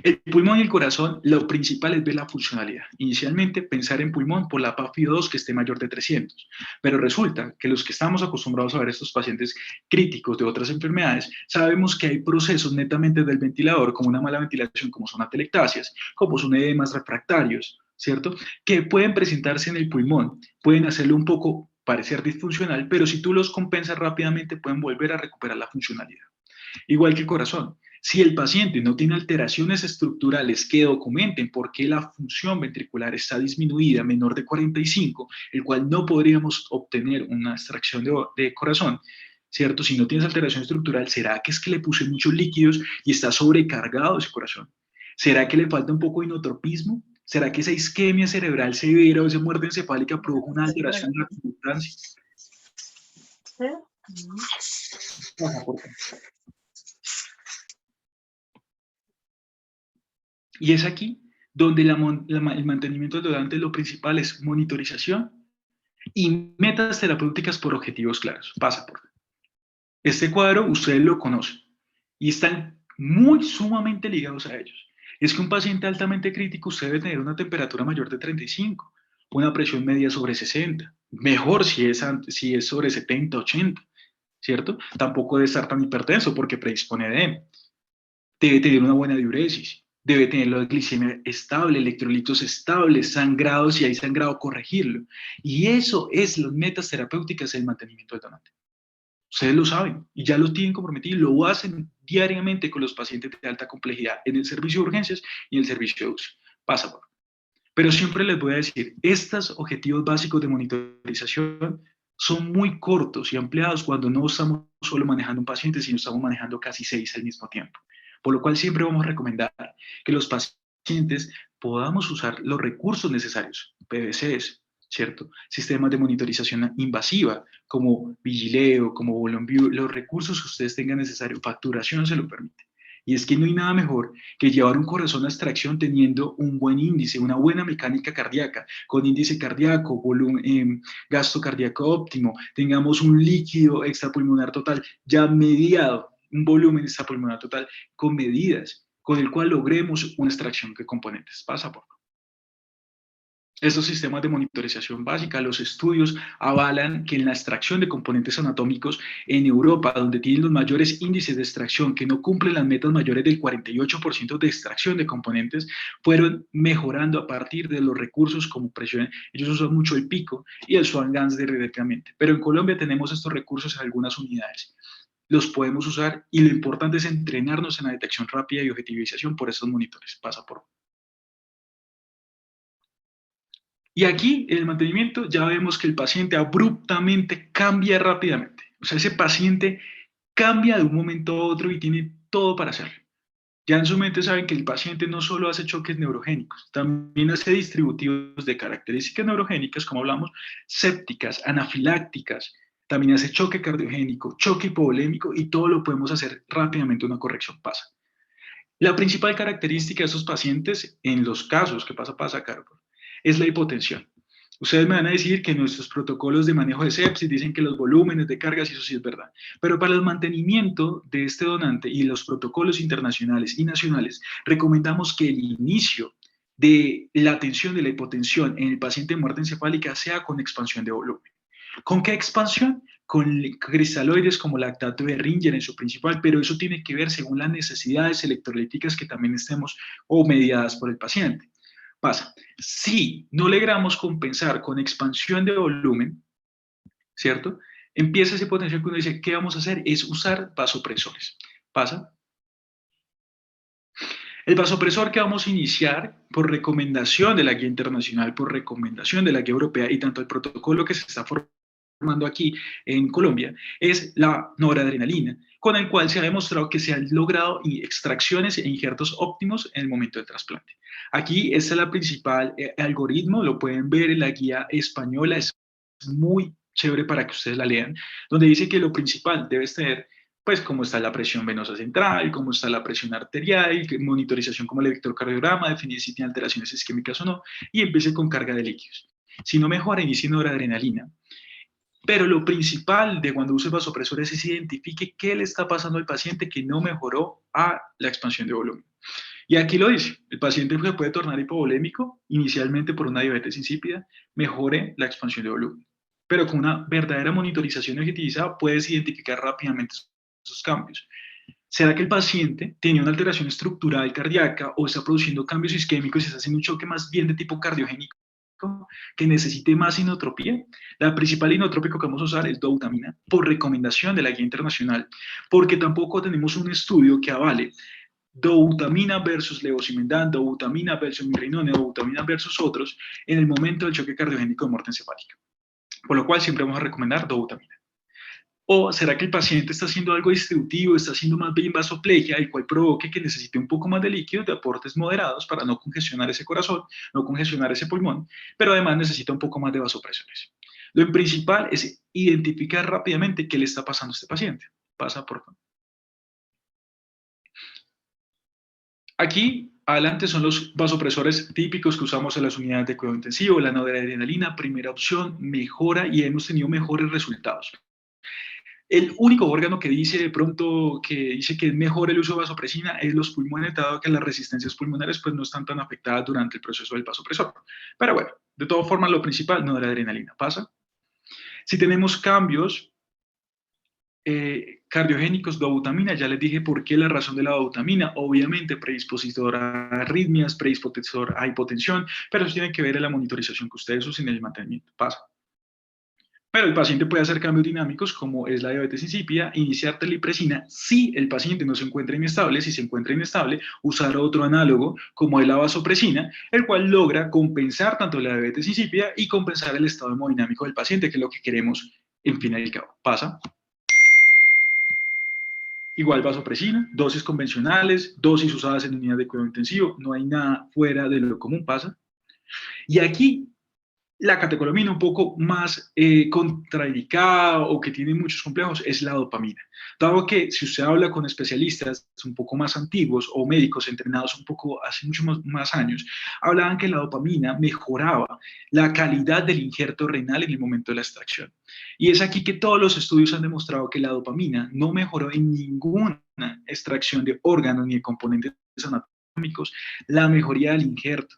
S1: El pulmón y el corazón, lo principal es ver la funcionalidad. Inicialmente, pensar en pulmón por la PaFi2 que esté mayor de 300. Pero resulta que los que estamos acostumbrados a ver estos pacientes críticos de otras enfermedades, sabemos que hay procesos netamente del ventilador, como una mala ventilación, como son atelectasias, como son edemas refractarios, ¿cierto? Que pueden presentarse en el pulmón, pueden hacerlo un poco parecer disfuncional, pero si tú los compensas rápidamente, pueden volver a recuperar la funcionalidad. Igual que el corazón. Si el paciente no tiene alteraciones estructurales que documenten por qué la función ventricular está disminuida menor de 45, el cual no podríamos obtener una extracción de corazón, ¿cierto? Si no tienes alteración estructural, ¿será que es que le puse muchos líquidos y está sobrecargado ese corazón? ¿Será que le falta un poco de inotropismo? ¿Será que esa isquemia cerebral severa o esa muerte encefálica produjo una alteración de la conductancia? Y es aquí donde el mantenimiento del donante lo principal es monitorización y metas terapéuticas por objetivos claros. Pasa por este cuadro, ustedes lo conocen y están muy sumamente ligados a ellos. Es que un paciente altamente crítico usted debe tener una temperatura mayor de 35, una presión media sobre 60, mejor si es sobre 70, 80, ¿cierto? Tampoco debe estar tan hipertenso porque predispone a edema. Debe tener una buena diuresis, debe tener la glicemia estable, electrolitos estables, sangrado, si hay sangrado, corregirlo. Y eso es las metas terapéuticas del mantenimiento del donante. Ustedes lo saben y ya lo tienen comprometido y lo hacen diariamente con los pacientes de alta complejidad en el servicio de urgencias y en el servicio de UCI. Pasa por. Pero siempre les voy a decir, estos objetivos básicos de monitorización son muy cortos y ampliados cuando no estamos solo manejando un paciente, sino estamos manejando casi 6 al mismo tiempo. Por lo cual siempre vamos a recomendar que los pacientes podamos usar los recursos necesarios, PVCs, ¿cierto? Sistemas de monitorización invasiva, como Vigileo, como Volonview, los recursos que ustedes tengan necesarios, facturación se lo permite. Y es que no hay nada mejor que llevar un corazón a extracción teniendo un buen índice, una buena mecánica cardíaca, con índice cardíaco, volumen, gasto cardíaco óptimo, tengamos un líquido extrapulmonar total ya mediado, un volumen extrapulmonar total con medidas, con el cual logremos una extracción de componentes. Pasa por. Estos sistemas de monitorización básica, los estudios avalan que en la extracción de componentes anatómicos en Europa, donde tienen los mayores índices de extracción, que no cumplen las metas mayores del 48% de extracción de componentes, fueron mejorando a partir de los recursos como presión. Ellos usan mucho el pico y el Swan-Ganz directamente. Pero en Colombia tenemos estos recursos en algunas unidades. Los podemos usar y lo importante es entrenarnos en la detección rápida y objetivización por estos monitores. Pasa por. Y aquí, en el mantenimiento, ya vemos que el paciente abruptamente cambia rápidamente. O sea, ese paciente cambia de un momento a otro y tiene todo para hacerlo. Ya en su mente saben que el paciente no solo hace choques neurogénicos, también hace distributivos de características neurogénicas, como hablamos, sépticas, anafilácticas, también hace choque cardiogénico, choque hipovolémico y todo lo podemos hacer rápidamente, una corrección pasa. La principal característica de estos pacientes, en los casos que pasa, Carlos, es la hipotensión. Ustedes me van a decir que nuestros protocolos de manejo de sepsis dicen que los volúmenes de cargas, y eso sí es verdad. Pero para el mantenimiento de este donante y los protocolos internacionales y nacionales, recomendamos que el inicio de la atención de la hipotensión en el paciente de muerte encefálica sea con expansión de volumen. ¿Con qué expansión? Con cristaloides como lactato de Ringer en su principal, pero eso tiene que ver según las necesidades electrolíticas que también estemos o mediadas por el paciente. Pasa, si no logramos compensar con expansión de volumen, ¿cierto? Empieza ese potencial que uno dice, ¿qué vamos a hacer? Es usar vasopresores. Pasa. El vasopresor que vamos a iniciar por recomendación de la guía internacional, por recomendación de la guía europea y tanto el protocolo que se está formando aquí en Colombia, es la noradrenalina, con el cual se ha demostrado que se han logrado extracciones e injertos óptimos en el momento del trasplante. Aquí esta es la principal algoritmo, lo pueden ver en la guía española, es muy chévere para que ustedes la lean, donde dice que lo principal debe ser pues cómo está la presión venosa central, cómo está la presión arterial, monitorización como el electrocardiograma, definir si tiene alteraciones isquémicas o no, y empiece con carga de líquidos. Si no mejora, inicie noradrenalina. Pero lo principal de cuando use vasopresores es identifique qué le está pasando al paciente que no mejoró a la expansión de volumen. Y aquí lo dice, el paciente se puede tornar hipovolémico inicialmente por una diabetes insípida, mejore la expansión de volumen. Pero con una verdadera monitorización objetivizada puedes identificar rápidamente esos cambios. ¿Será que el paciente tiene una alteración estructural cardíaca o está produciendo cambios isquémicos y está haciendo un choque más bien de tipo cardiogénico que necesite más inotropía? La principal inotrópico que vamos a usar es dobutamina por recomendación de la guía internacional, porque tampoco tenemos un estudio que avale dobutamina versus levosimendan, dobutamina versus mirrinone, dobutamina versus otros en el momento del choque cardiogénico de muerte encefálica. Por lo cual siempre vamos a recomendar dobutamina. ¿O será que el paciente está haciendo algo distributivo, está haciendo más bien vasoplegia, el cual provoque que necesite un poco más de líquido, de aportes moderados para no congestionar ese corazón, no congestionar ese pulmón, pero además necesita un poco más de vasopresores? Lo principal es identificar rápidamente qué le está pasando a este paciente. Pasa por favor. Aquí adelante son los vasopresores típicos que usamos en las unidades de cuidado intensivo, la noradrenalina, primera opción, mejora y hemos tenido mejores resultados. El único órgano que dice de pronto que es mejor el uso de vasopresina es los pulmones, dado que las resistencias pulmonares pues no están tan afectadas durante el proceso del vasopresor. Pero bueno, de todas formas lo principal, noradrenalina pasa. Si tenemos cambios cardiogénicos, dobutamina, ya les dije por qué la razón de la dobutamina, obviamente predispositor a arritmias, predispositor a hipotensión, pero eso tiene que ver en la monitorización que ustedes usen en el mantenimiento, pasa. Pero el paciente puede hacer cambios dinámicos como es la diabetes insípida, iniciar terlipresina si el paciente no se encuentra inestable, si se encuentra inestable, usar otro análogo como es la vasopresina, el cual logra compensar tanto la diabetes insípida y compensar el estado hemodinámico del paciente, que es lo que queremos en fin y al cabo. Pasa. Igual vasopresina, dosis convencionales, dosis usadas en unidades de cuidado intensivo, no hay nada fuera de lo común, pasa. Y aquí la catecolamina un poco más contraindicada o que tiene muchos complejos es la dopamina. Dado que si usted habla con especialistas un poco más antiguos o médicos entrenados un poco hace muchos más años, hablaban que la dopamina mejoraba la calidad del injerto renal en el momento de la extracción. Y es aquí que todos los estudios han demostrado que la dopamina no mejoró en ninguna extracción de órganos ni de componentes anatómicos la mejoría del injerto,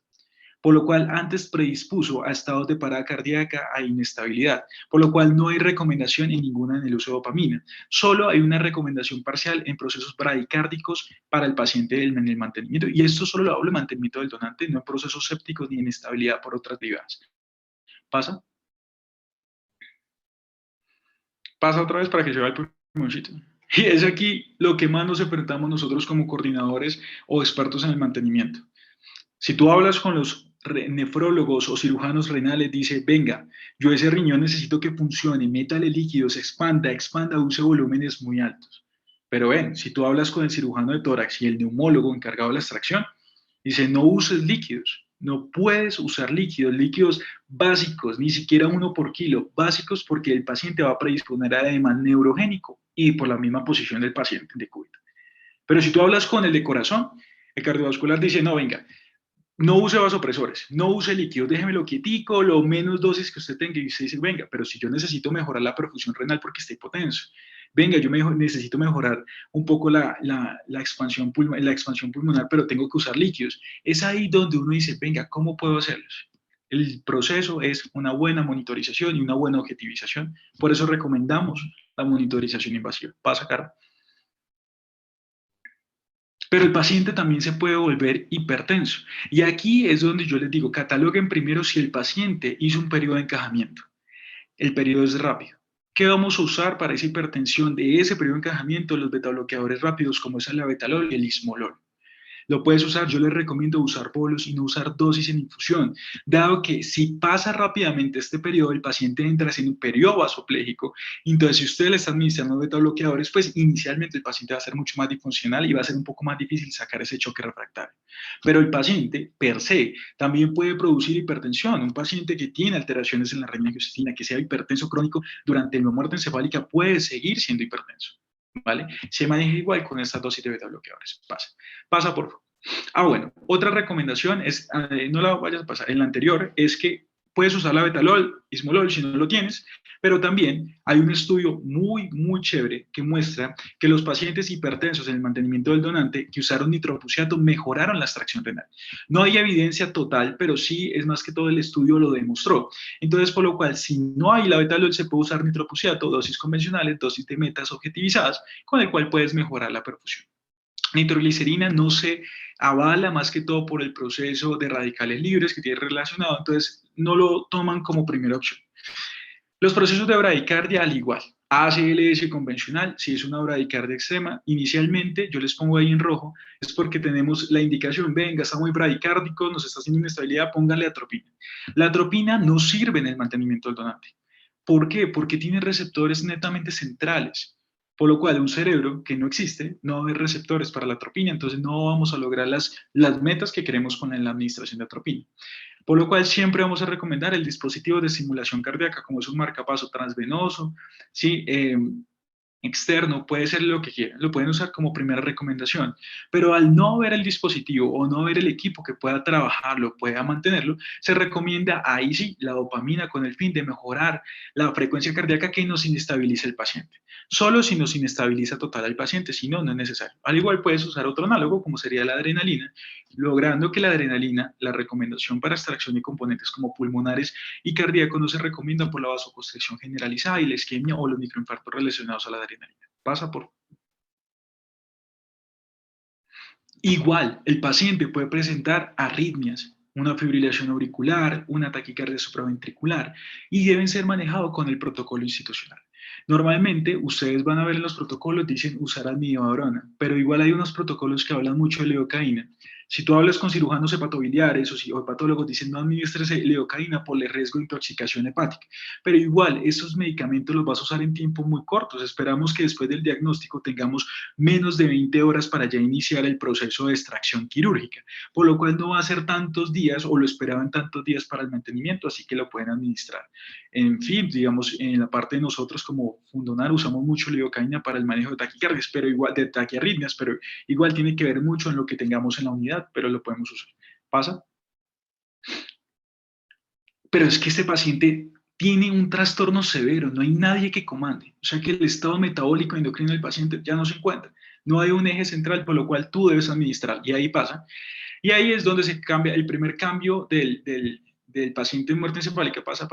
S1: por lo cual antes predispuso a estados de parada cardíaca, a inestabilidad, por lo cual no hay recomendación en ninguna en el uso de dopamina. Solo hay una recomendación parcial en procesos bradicárdicos para el paciente en el mantenimiento, y esto solo lo hablo de mantenimiento del donante, no en procesos sépticos ni en inestabilidad por otras derivadas. ¿Pasa? Pasa otra vez para que se vea el pulmoncito. Y es aquí lo que más nos enfrentamos nosotros como coordinadores o expertos en el mantenimiento. Si tú hablas con los nefrólogos o cirujanos renales, dice, venga, yo ese riñón necesito que funcione, métale líquidos, expanda, use volúmenes muy altos. Pero ven, si tú hablas con el cirujano de tórax y el neumólogo encargado de la extracción, dice, no uses líquidos, no puedes usar líquidos básicos, ni siquiera 1 por kilo, básicos porque el paciente va a predisponer a edema neurogénico y por la misma posición del paciente de COVID. Pero si tú hablas con el de corazón, el cardiovascular dice, no, venga, no use vasopresores, no use líquidos, déjemelo quietico, lo menos dosis que usted tenga. Y usted dice, venga, pero si yo necesito mejorar la perfusión renal porque está hipotenso, venga, yo necesito mejorar un poco la expansión pulmonar, pero tengo que usar líquidos. Es ahí donde uno dice, venga, ¿cómo puedo hacerlos? El proceso es una buena monitorización y una buena objetivización. Por eso recomendamos la monitorización invasiva. ¿Pasa, Carla? Pero el paciente también se puede volver hipertenso. Y aquí es donde yo les digo, cataloguen primero si el paciente hizo un periodo de encajamiento. El periodo es rápido. ¿Qué vamos a usar para esa hipertensión de ese periodo de encajamiento? Los betabloqueadores rápidos como es el labetalol y el ismolol. Lo puedes usar, yo les recomiendo usar bolos y no usar dosis en infusión, dado que si pasa rápidamente este periodo, el paciente entra en un periodo vasopléjico, entonces si usted le está administrando beta bloqueadores, pues inicialmente el paciente va a ser mucho más disfuncional y va a ser un poco más difícil sacar ese choque refractario. Pero el paciente, per se, también puede producir hipertensión. Un paciente que tiene alteraciones en la reninga-angiostina, que sea hipertenso crónico durante la muerte encefálica, puede seguir siendo hipertenso. ¿Vale? Se maneja igual con estas dosis de beta bloqueadores. Pasa por favor. Bueno, otra recomendación es, no la vayas a pasar, en la anterior es que puedes usar la betalol, ismolol si no lo tienes, pero también hay un estudio muy chévere que muestra que los pacientes hipertensos en el mantenimiento del donante que usaron nitroprusiato mejoraron la extracción renal. No hay evidencia total, pero sí es más que todo el estudio lo demostró. Entonces, por lo cual, si no hay la betalol, se puede usar nitroprusiato, dosis convencionales, dosis de metas objetivizadas, con el cual puedes mejorar la perfusión. Nitroglicerina no se avala más que todo por el proceso de radicales libres que tiene relacionado, entonces no lo toman como primera opción. Los procesos de bradicardia al igual, ACLS convencional, si es una bradicardia extrema, inicialmente yo les pongo ahí en rojo, es porque tenemos la indicación, venga, está muy bradicárdico, nos está haciendo inestabilidad, póngale atropina. La atropina no sirve en el mantenimiento del donante. ¿Por qué? Porque tiene receptores netamente centrales. Por lo cual, un cerebro que no existe, no va a haber receptores para la atropina, entonces no vamos a lograr las metas que queremos con la administración de atropina. Por lo cual, siempre vamos a recomendar el dispositivo de simulación cardíaca, como es un marcapaso transvenoso, ¿sí? externo, puede ser lo que quieran, lo pueden usar como primera recomendación, pero al no ver el dispositivo o no ver el equipo que pueda trabajarlo, pueda mantenerlo, se recomienda ahí sí la dopamina con el fin de mejorar la frecuencia cardíaca que nos inestabiliza el paciente. Solo si nos inestabiliza total al paciente, si no, no es necesario. Al igual puedes usar otro análogo como sería la adrenalina, logrando que la adrenalina, la recomendación para extracción de componentes como pulmonares y cardíaco no se recomienda por la vasoconstricción generalizada y la isquemia o los microinfartos relacionados a la adrenalina. Pasa por... Igual, el paciente puede presentar arritmias, una fibrilación auricular, una taquicardia supraventricular y deben ser manejados con el protocolo institucional. Normalmente, ustedes van a ver en los protocolos, dicen usar almidodorona, pero igual hay unos protocolos que hablan mucho de lidocaína. Si tú hablas con cirujanos hepatobiliares o hepatólogos, dicen no administres lidocaína por el riesgo de intoxicación hepática. Pero igual, esos medicamentos los vas a usar en tiempos muy cortos. Esperamos que después del diagnóstico tengamos menos de 20 horas para ya iniciar el proceso de extracción quirúrgica, por lo cual no va a ser tantos días o lo esperaban tantos días para el mantenimiento, así que lo pueden administrar. En fin, digamos, en la parte de nosotros como Fundonar usamos mucho lidocaína para el manejo de taquicardias, pero igual de taquiarritmias, pero igual tiene que ver mucho en lo que tengamos en la unidad, pero lo podemos usar. ¿Pasa? Pero es que este paciente tiene un trastorno severo, no hay nadie que comande, o sea que el estado metabólico endocrino del paciente ya no se encuentra, no hay un eje central por lo cual tú debes administrar, y ahí pasa, y ahí es donde se cambia, el primer cambio del paciente en muerte encefálica, pasa,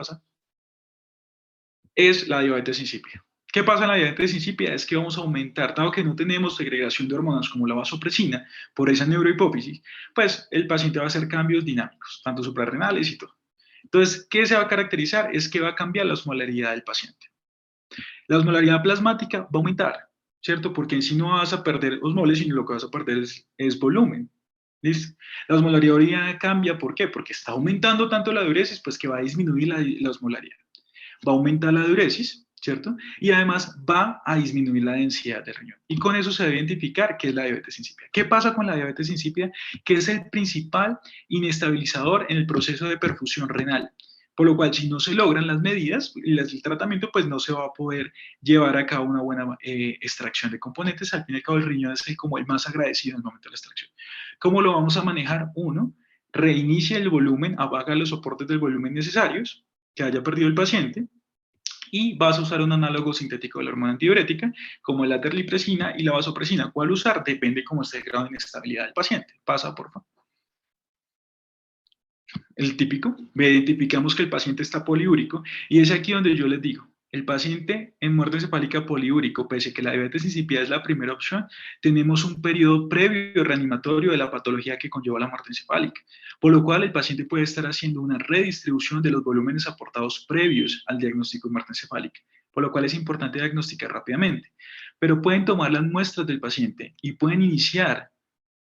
S1: es la diabetes insípida. ¿Qué pasa en la diabetes insípida? Es que vamos a aumentar, dado que no tenemos segregación de hormonas como la vasopresina por esa neurohipófisis, pues el paciente va a hacer cambios dinámicos, tanto suprarrenales y todo. Entonces, ¿qué se va a caracterizar? Es que va a cambiar la osmolaridad del paciente. La osmolaridad plasmática va a aumentar, ¿cierto? Porque en sí no vas a perder osmoles, sino lo que vas a perder es volumen. ¿Listo? La osmolaridad cambia, ¿por qué? Porque está aumentando tanto la diuresis, pues que va a disminuir la osmolaridad. Va a aumentar la diuresis, ¿cierto? Y además va a disminuir la densidad del riñón. Y con eso se debe identificar qué es la diabetes insípida. ¿Qué pasa con la diabetes insípida? Que es el principal inestabilizador en el proceso de perfusión renal. Por lo cual, si no se logran las medidas y el tratamiento, pues no se va a poder llevar a cabo una buena extracción de componentes. Al fin y al cabo, el riñón es como el más agradecido en el momento de la extracción. ¿Cómo lo vamos a manejar? Uno, reinicia el volumen, apaga los soportes del volumen necesarios que haya perdido el paciente, y vas a usar un análogo sintético de la hormona antidiurética, como la terlipresina y la vasopresina. ¿Cuál usar? Depende cómo esté el grado de inestabilidad del paciente. Pasa, por favor. El típico, identificamos que el paciente está poliúrico, y es aquí donde yo les digo, el paciente en muerte encefálica poliúrico, pese a que la diabetes insípida es la primera opción, tenemos un periodo previo reanimatorio de la patología que conlleva la muerte encefálica, por lo cual el paciente puede estar haciendo una redistribución de los volúmenes aportados previos al diagnóstico de muerte encefálica, por lo cual es importante diagnosticar rápidamente. Pero pueden tomar las muestras del paciente y pueden iniciar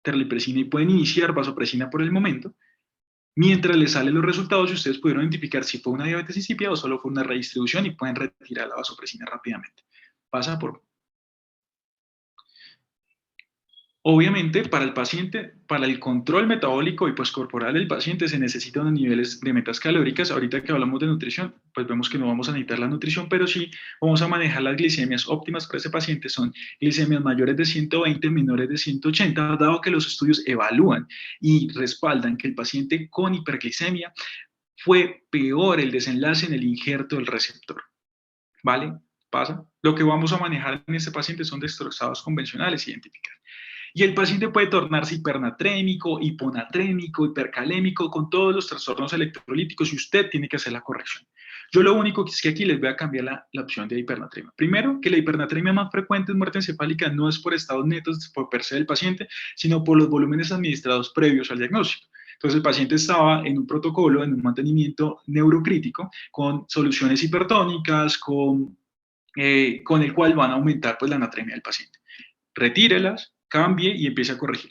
S1: terlipresina y pueden iniciar vasopresina por el momento, mientras les salen los resultados y ustedes pudieron identificar si fue una diabetes insípida o solo fue una redistribución y pueden retirar la vasopresina rápidamente. Pasa por... Obviamente, para el paciente, para el control metabólico y pues corporal del paciente se necesitan unos niveles de metas calóricas. Ahorita que hablamos de nutrición, pues vemos que no vamos a necesitar la nutrición, pero sí vamos a manejar las glicemias óptimas para ese paciente. Son glicemias mayores de 120, menores de 180, dado que los estudios evalúan y respaldan que el paciente con hiperglicemia fue peor el desenlace en el injerto del receptor. ¿Vale? Pasa. Lo que vamos a manejar en este paciente son destrozados convencionales, identificar. Y el paciente puede tornarse hipernatrémico, hiponatrémico, hipercalémico, con todos los trastornos electrolíticos, y usted tiene que hacer la corrección. Yo lo único que es que aquí les voy a cambiar la opción de hipernatremia. Primero, que la hipernatremia más frecuente en muerte encefálica no es por estados netos por per se del paciente, sino por los volúmenes administrados previos al diagnóstico. Entonces el paciente estaba en un protocolo, en un mantenimiento neurocrítico, con soluciones hipertónicas, con el cual van a aumentar pues, la anatremia del paciente. Retírelas, cambie y empiece a corregir.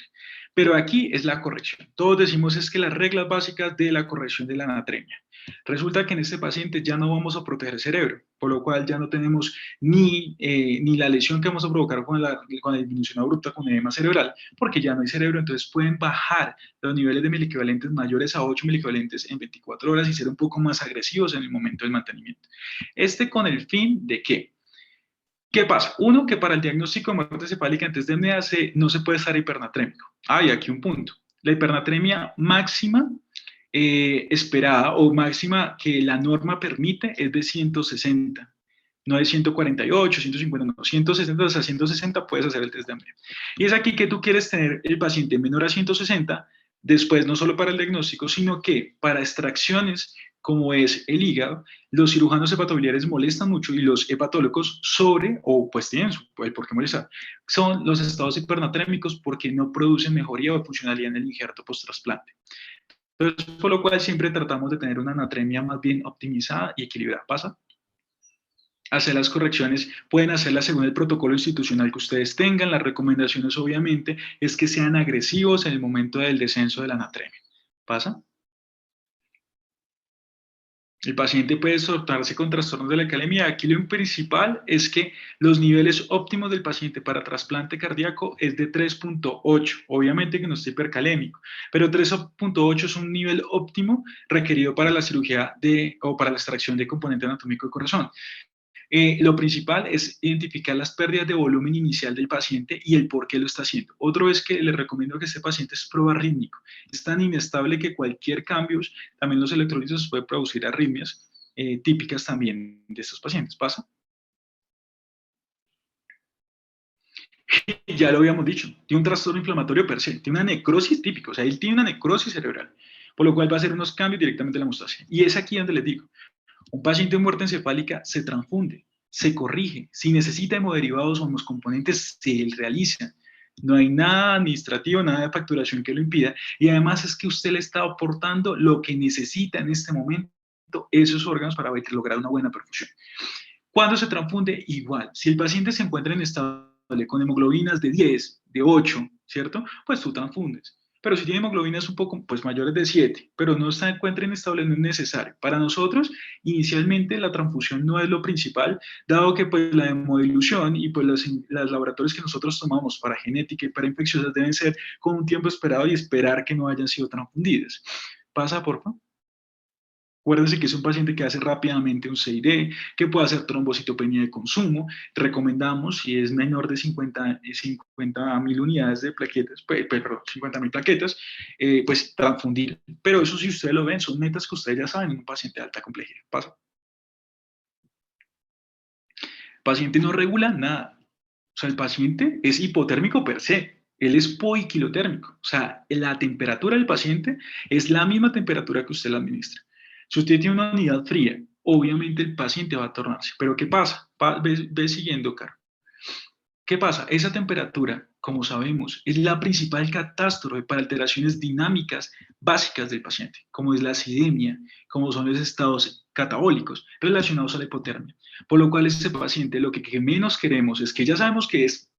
S1: Pero aquí es la corrección. Todos decimos es que las reglas básicas de la corrección de la anatremia. Resulta que en este paciente ya no vamos a proteger el cerebro, por lo cual ya no tenemos ni la lesión que vamos a provocar con la disminución abrupta con edema cerebral, porque ya no hay cerebro, entonces pueden bajar los niveles de miliequivalentes mayores a 8 miliequivalentes en 24 horas y ser un poco más agresivos en el momento del mantenimiento. Con el fin de que ¿Qué pasa? Uno, que para el diagnóstico de muerte cefálica antes de apnea no se puede estar hipernatrémico. Hay aquí un punto. La hipernatremia máxima esperada o máxima que la norma permite es de 160. No de 148, 150, no, 160 hasta 160 puedes hacer el test de apnea. Y es aquí que tú quieres tener el paciente menor a 160, después no solo para el diagnóstico, sino que para extracciones como es el hígado, los cirujanos hepatobiliares molestan mucho y los hepatólogos o pues tienen el por qué molestar, son los estados hipernatrémicos porque no producen mejoría o funcionalidad en el injerto post-trasplante. Entonces, por lo cual siempre tratamos de tener una anatremia más bien optimizada y equilibrada. ¿Pasa? Hacer las correcciones, pueden hacerlas según el protocolo institucional que ustedes tengan. Las recomendaciones, obviamente, es que sean agresivos en el momento del descenso de la anatremia. ¿Pasa? El paciente puede soportarse con trastornos de la calemia. Aquí lo principal es que los niveles óptimos del paciente para trasplante cardíaco es de 3.8. Obviamente que no está hipercalémico, pero 3.8 es un nivel óptimo requerido para la cirugía o para la extracción de componente anatómico del corazón. Lo principal es identificar las pérdidas de volumen inicial del paciente y el por qué lo está haciendo. Otro es que le recomiendo que este paciente es proarrítmico. Es tan inestable que cualquier cambio, también los electrolitos pueden producir arritmias típicas también de estos pacientes. ¿Pasa? Ya lo habíamos dicho, tiene un trastorno inflamatorio per se, tiene una necrosis típica, o sea, él tiene una necrosis cerebral, por lo cual va a hacer unos cambios directamente en la hemostasia. Y es aquí donde les digo, un paciente de muerte encefálica se transfunde, se corrige, si necesita hemoderivados o hemocomponentes, se realizan. No hay nada administrativo, nada de facturación que lo impida, y además es que usted le está aportando lo que necesita en este momento esos órganos para lograr una buena perfusión. ¿Cuándo se transfunde? Igual, si el paciente se encuentra en estable con hemoglobinas de 10, de 8, ¿cierto? Pues tú transfundes. Pero si tiene hemoglobinas un poco pues, mayores de 7, pero no se encuentra inestable, no es necesario. Para nosotros, inicialmente la transfusión no es lo principal, dado que pues, la hemodilución y pues, los laboratorios que nosotros tomamos para genética y para infecciosas deben ser con un tiempo esperado y esperar que no hayan sido transfundidas. Pasa, por favor. Acuérdense que es un paciente que hace rápidamente un CID, que puede hacer trombocitopenia de consumo. Recomendamos, si es menor de 50.000 unidades de plaquetas, perdón, 50.000 plaquetas, pues transfundir. Pero eso, si ustedes lo ven, son metas que ustedes ya saben en un paciente de alta complejidad. Pasa. El paciente no regula nada. O sea, el paciente es hipotérmico per se. Él es poiquilotérmico. O sea, la temperatura del paciente es la misma temperatura que usted le administra. Si usted tiene una unidad fría, obviamente el paciente va a tornarse. Pero ¿qué pasa? Ve siguiendo, Caro. ¿Qué pasa? Esa temperatura, como sabemos, es la principal catástrofe para alteraciones dinámicas básicas del paciente, como es la acidemia, como son los estados catabólicos relacionados a la hipotermia. Por lo cual, este paciente lo que menos queremos es que ya sabemos que es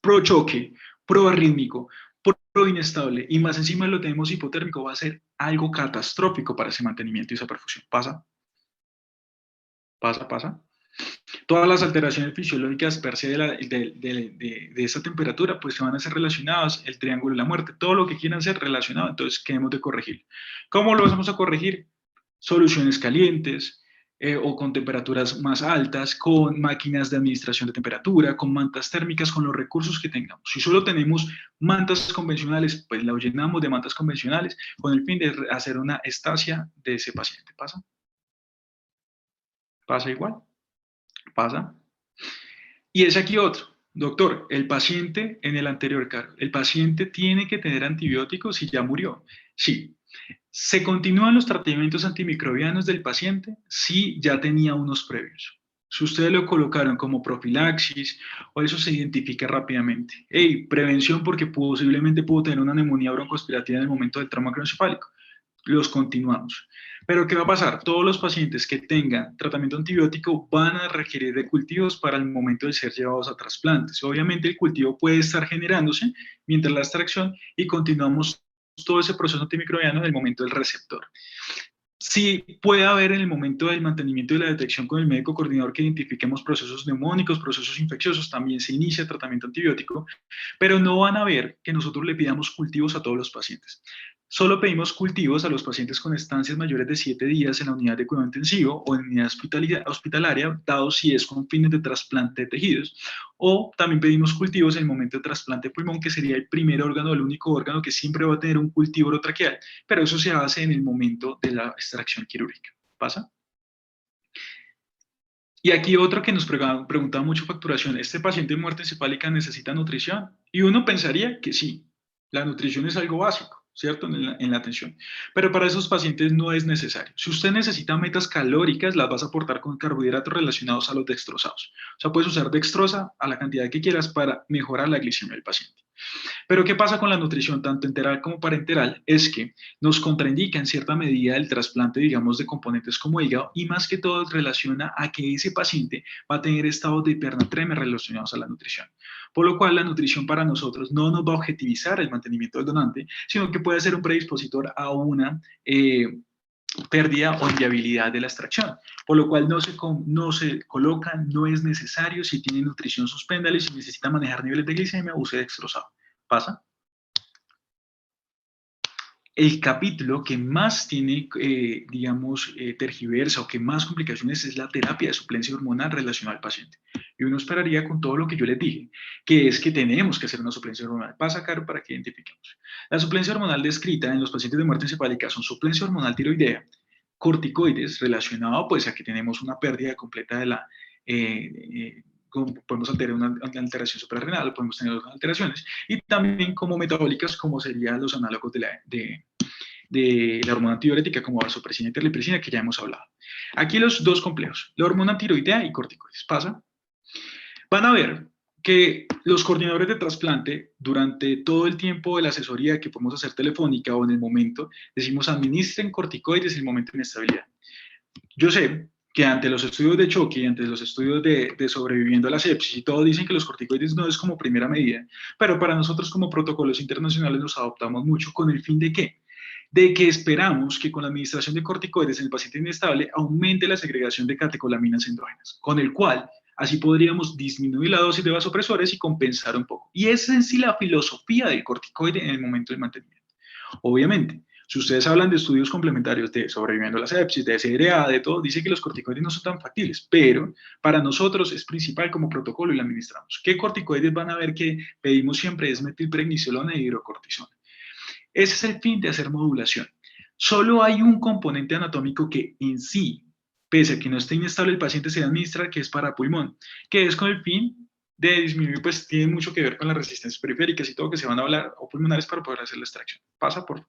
S1: pro choque, pro arrítmico, pro inestable, y más encima lo tenemos hipotérmico, va a ser algo catastrófico para ese mantenimiento y esa perfusión. ¿Pasa? ¿Pasa? ¿Pasa? Todas las alteraciones fisiológicas per se de esa temperatura, pues se van a ser relacionadas, el triángulo de la muerte, todo lo que quieran ser relacionado, entonces queremos de corregir. ¿Cómo lo vamos a corregir? Soluciones calientes, o con temperaturas más altas, con máquinas de administración de temperatura, con mantas térmicas, con los recursos que tengamos. Si solo tenemos mantas convencionales, pues la llenamos de mantas convencionales con el fin de hacer una estasia de ese paciente. ¿Pasa? ¿Pasa igual? ¿Pasa? Y es aquí otro. Doctor, el paciente en el anterior cargo, ¿el paciente tiene que tener antibióticos si ya murió? Sí. ¿Se continúan los tratamientos antimicrobianos del paciente? Sí, ya tenía unos previos. Si ustedes lo colocaron como profilaxis, o eso se identifica rápidamente. Hey, prevención porque posiblemente pudo tener una neumonía broncoaspirativa en el momento del trauma craneoencefálico. Los continuamos. Pero ¿qué va a pasar? Todos los pacientes que tengan tratamiento antibiótico van a requerir de cultivos para el momento de ser llevados a trasplantes. Obviamente el cultivo puede estar generándose mientras la extracción y continuamos todo ese proceso antimicrobiano en el momento del receptor. Sí puede haber en el momento del mantenimiento y la detección con el médico coordinador que identifiquemos procesos neumónicos, procesos infecciosos, también se inicia tratamiento antibiótico, pero no van a ver que nosotros le pidamos cultivos a todos los pacientes. Solo pedimos cultivos a los pacientes con estancias mayores de 7 días en la unidad de cuidado intensivo o en unidad hospitalaria, dado si es con fines de trasplante de tejidos. O también pedimos cultivos en el momento de trasplante de pulmón, que sería el primer órgano, el único órgano que siempre va a tener un cultivo orotraqueal, pero eso se hace en el momento de la extracción quirúrgica. ¿Pasa? Y aquí otro que nos preguntaba mucho facturación, ¿este paciente de muerte encefálica necesita nutrición? Y uno pensaría que sí, la nutrición es algo básico, ¿cierto? En la atención. Pero para esos pacientes no es necesario. Si usted necesita metas calóricas, las vas a aportar con carbohidratos relacionados a los dextrosados. O sea, puedes usar dextrosa a la cantidad que quieras para mejorar la glicemia del paciente. Pero ¿qué pasa con la nutrición tanto enteral como parenteral? Es que nos contraindica en cierta medida el trasplante, digamos, de componentes como hígado y más que todo relaciona a que ese paciente va a tener estados de hipernatremia relacionados a la nutrición. Por lo cual la nutrición para nosotros no nos va a objetivizar el mantenimiento del donante, sino que puede ser un predispositor a una pérdida o inviabilidad de la extracción, por lo cual no se coloca, no es necesario. Si tiene nutrición, suspéndale. Si necesita manejar niveles de glicemia, use dextrosado. ¿Pasa? El capítulo que más tiene, tergiversa o que más complicaciones es la terapia de suplencia hormonal relacionada al paciente. Y uno esperaría con todo lo que yo les dije, que es que tenemos que hacer una suplencia hormonal. Pasa, Caro, para que identifiquemos. La suplencia hormonal descrita en los pacientes de muerte encefálica son suplencia hormonal tiroidea, corticoides relacionado pues a que tenemos una pérdida completa de la... podemos tener una alteración suprarrenal, podemos tener otras alteraciones, y también como metabólicas, como serían los análogos de la hormona antidiurética, como vasopresina y terlipresina, que ya hemos hablado. Aquí los dos complejos, la hormona tiroidea y corticoides. ¿Pasa? Van a ver que los coordinadores de trasplante, durante todo el tiempo de la asesoría que podemos hacer telefónica o en el momento, decimos administren corticoides en el momento de inestabilidad. Yo sé que ante los estudios de choque y ante los estudios de sobreviviendo a la sepsis y todo, dicen que los corticoides no es como primera medida, pero para nosotros como protocolos internacionales nos adoptamos mucho con el fin de ¿qué? De que esperamos que con la administración de corticoides en el paciente inestable aumente la segregación de catecolaminas endógenas, con el cual así podríamos disminuir la dosis de vasopresores y compensar un poco. Y esa es en sí la filosofía del corticoide en el momento del mantenimiento. Obviamente, si ustedes hablan de estudios complementarios de sobreviviendo a la sepsis, de SRA, de todo, dice que los corticoides no son tan factibles, pero para nosotros es principal como protocolo y lo administramos. ¿Qué corticoides van a ver que pedimos siempre? Es metilprednisolona e hidrocortisona. Ese es el fin de hacer modulación. Solo hay un componente anatómico que en sí, pese a que no esté inestable, el paciente se administra, que es para pulmón, que es con el fin de disminuir, pues tiene mucho que ver con las resistencias periféricas y todo que se van a hablar, o pulmonares, para poder hacer la extracción. Pasa por...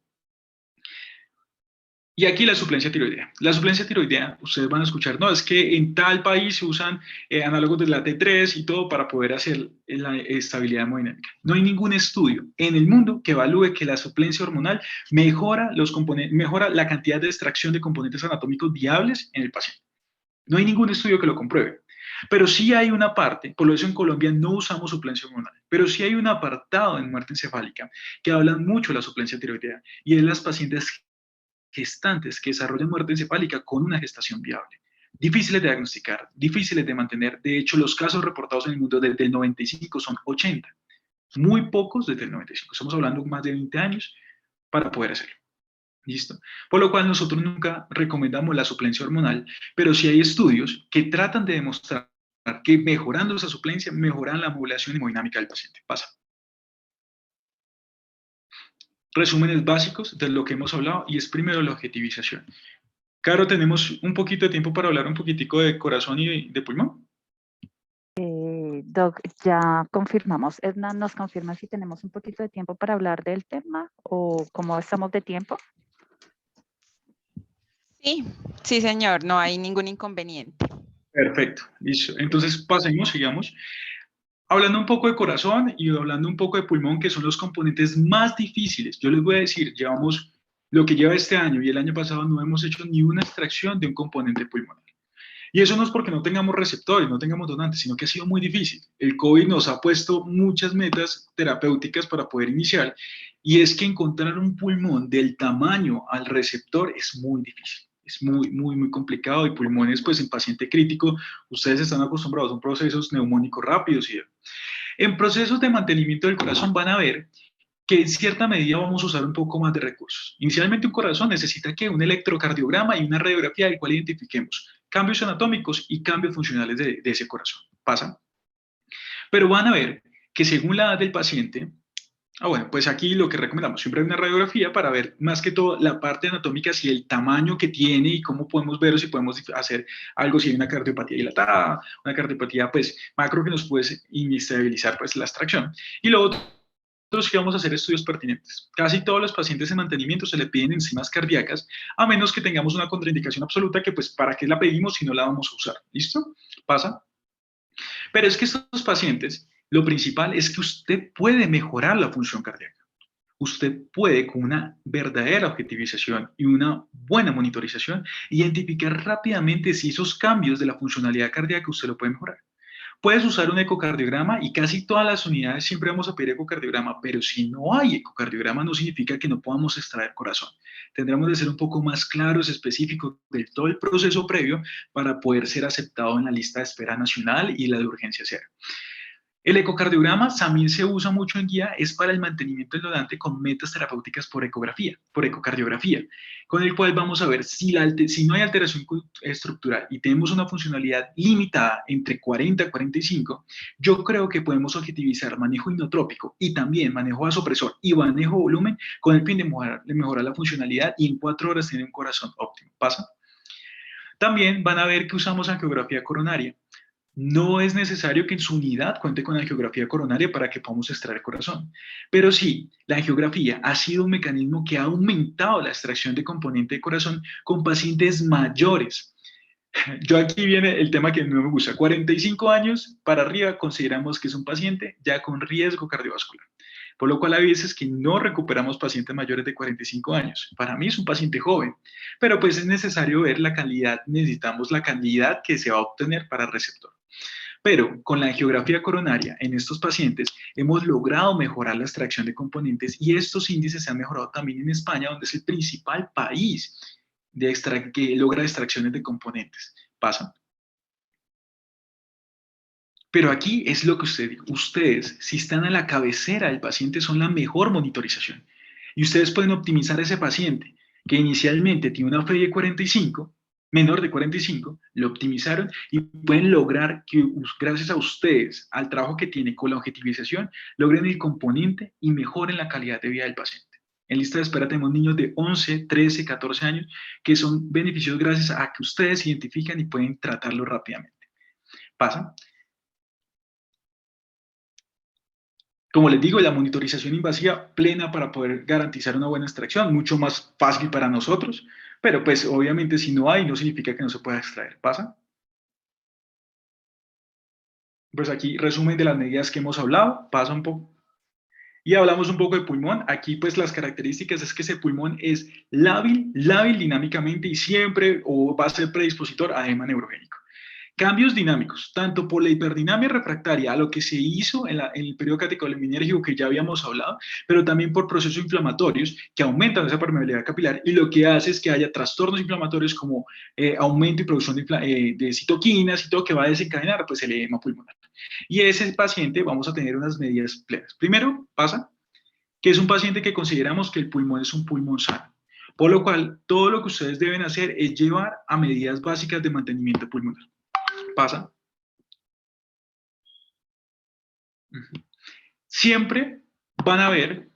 S1: Y aquí la suplencia tiroidea. La suplencia tiroidea, ustedes van a escuchar, no, es que en tal país se usan análogos de la T3 y todo para poder hacer la estabilidad hemodinámica. No hay ningún estudio en el mundo que evalúe que la suplencia hormonal mejora la cantidad de extracción de componentes anatómicos viables en el paciente. No hay ningún estudio que lo compruebe. Pero sí hay una parte, por eso en Colombia no usamos suplencia hormonal, pero sí hay un apartado en muerte encefálica que habla mucho de la suplencia tiroidea y es las pacientes gestantes que desarrollan muerte encefálica con una gestación viable. Difíciles de diagnosticar, difíciles de mantener. De hecho, los casos reportados en el mundo desde el 95 son 80. Muy pocos desde el 95. Estamos hablando de más de 20 años para poder hacerlo. ¿Listo? Por lo cual nosotros nunca recomendamos la suplencia hormonal, pero sí hay estudios que tratan de demostrar que mejorando esa suplencia mejoran la modulación hemodinámica del paciente. Pasa. Resúmenes básicos de lo que hemos hablado y es primero la objetivización. Caro, ¿tenemos un poquito de tiempo para hablar un poquitico de corazón y de pulmón?
S4: Doc, ya confirmamos. Edna, ¿nos confirma si tenemos un poquito de tiempo para hablar del tema o cómo estamos de tiempo?
S5: Sí, señor, no hay ningún inconveniente.
S1: Perfecto, listo. Entonces pasemos, sigamos. Hablando un poco de corazón y hablando un poco de pulmón, que son los componentes más difíciles. Yo les voy a decir, llevamos lo que lleva este año y el año pasado no hemos hecho ni una extracción de un componente pulmonar. Y eso no es porque no tengamos receptores, no tengamos donantes, sino que ha sido muy difícil. El COVID nos ha puesto muchas metas terapéuticas para poder iniciar, y es que encontrar un pulmón del tamaño al receptor es muy difícil. Es muy complicado, y pulmones, pues en paciente crítico, ustedes están acostumbrados a procesos neumónicos rápidos. En procesos de mantenimiento del corazón van a ver que en cierta medida vamos a usar un poco más de recursos. Inicialmente un corazón necesita que un electrocardiograma y una radiografía del cual identifiquemos cambios anatómicos y cambios funcionales de ese corazón. ¿Pasa? Pero van a ver que según la edad del paciente, bueno, pues aquí lo que recomendamos, siempre hay una radiografía para ver más que todo la parte anatómica, si el tamaño que tiene y cómo podemos ver o si podemos hacer algo, si hay una cardiopatía dilatada, una cardiopatía pues macro que nos puede inestabilizar pues la extracción. Y lo otro es que vamos a hacer estudios pertinentes. Casi todos los pacientes en mantenimiento se le piden enzimas cardíacas, a menos que tengamos una contraindicación absoluta que pues para qué la pedimos si no la vamos a usar. ¿Listo? ¿Pasa? Pero es que estos pacientes, lo principal es que usted puede mejorar la función cardíaca. Usted puede, con una verdadera objetivización y una buena monitorización, identificar rápidamente si esos cambios de la funcionalidad cardíaca usted lo puede mejorar. Puedes usar un ecocardiograma y casi todas las unidades siempre vamos a pedir ecocardiograma, pero si no hay ecocardiograma no significa que no podamos extraer corazón. Tendremos de ser un poco más claros, específicos de todo el proceso previo para poder ser aceptado en la lista de espera nacional y la de urgencia cero. El ecocardiograma también se usa mucho en guía, es para el mantenimiento del donante con metas terapéuticas por ecocardiografía, con el cual vamos a ver si no hay alteración estructural y tenemos una funcionalidad limitada entre 40 y 45, yo creo que podemos objetivizar manejo inotrópico y también manejo vasopresor y manejo volumen con el fin de mejorar la funcionalidad y en 4 horas tener un corazón óptimo. ¿Pasa? También van a ver que usamos angiografía coronaria. No es necesario que en su unidad cuente con angiografía coronaria para que podamos extraer corazón. Pero sí, la angiografía ha sido un mecanismo que ha aumentado la extracción de componente de corazón con pacientes mayores. Yo aquí viene el tema que no me gusta. 45 años para arriba consideramos que es un paciente ya con riesgo cardiovascular. Por lo cual a veces que no recuperamos pacientes mayores de 45 años. Para mí es un paciente joven, pero pues es necesario ver la calidad, necesitamos la calidad que se va a obtener para el receptor. Pero con la angiografía coronaria en estos pacientes hemos logrado mejorar la extracción de componentes y estos índices se han mejorado también en España, donde es el principal país que logra extracciones de componentes. ¿Pasa? Pero aquí es lo que ustedes, si están a la cabecera del paciente, son la mejor monitorización. Y ustedes pueden optimizar a ese paciente que inicialmente tiene una FEI de 45, menor de 45, lo optimizaron y pueden lograr que gracias a ustedes, al trabajo que tiene con la objetivización, logren el componente y mejoren la calidad de vida del paciente. En lista de espera tenemos niños de 11, 13, 14 años que son beneficios gracias a que ustedes identifican y pueden tratarlo rápidamente. ¿Pasa? Como les digo, la monitorización invasiva plena para poder garantizar una buena extracción, mucho más fácil para nosotros, pero pues obviamente si no hay, no significa que no se pueda extraer. ¿Pasa? Pues aquí resumen de las medidas que hemos hablado, pasa un poco. Y hablamos un poco de pulmón. Aquí pues las características es que ese pulmón es lábil dinámicamente y siempre o va a ser predispositor a edema neurogénico. Cambios dinámicos, tanto por la hiperdinamia refractaria a lo que se hizo en el periodo catecolinérgico que ya habíamos hablado, pero también por procesos inflamatorios que aumentan esa permeabilidad capilar y lo que hace es que haya trastornos inflamatorios como aumento y producción de citoquinas y todo que va a desencadenar pues el edema pulmonar. Y ese paciente vamos a tener unas medidas plenas. Primero pasa que es un paciente que consideramos que el pulmón es un pulmón sano. Por lo cual, todo lo que ustedes deben hacer es llevar a medidas básicas de mantenimiento pulmonar. ¿Pasa? Siempre van a ver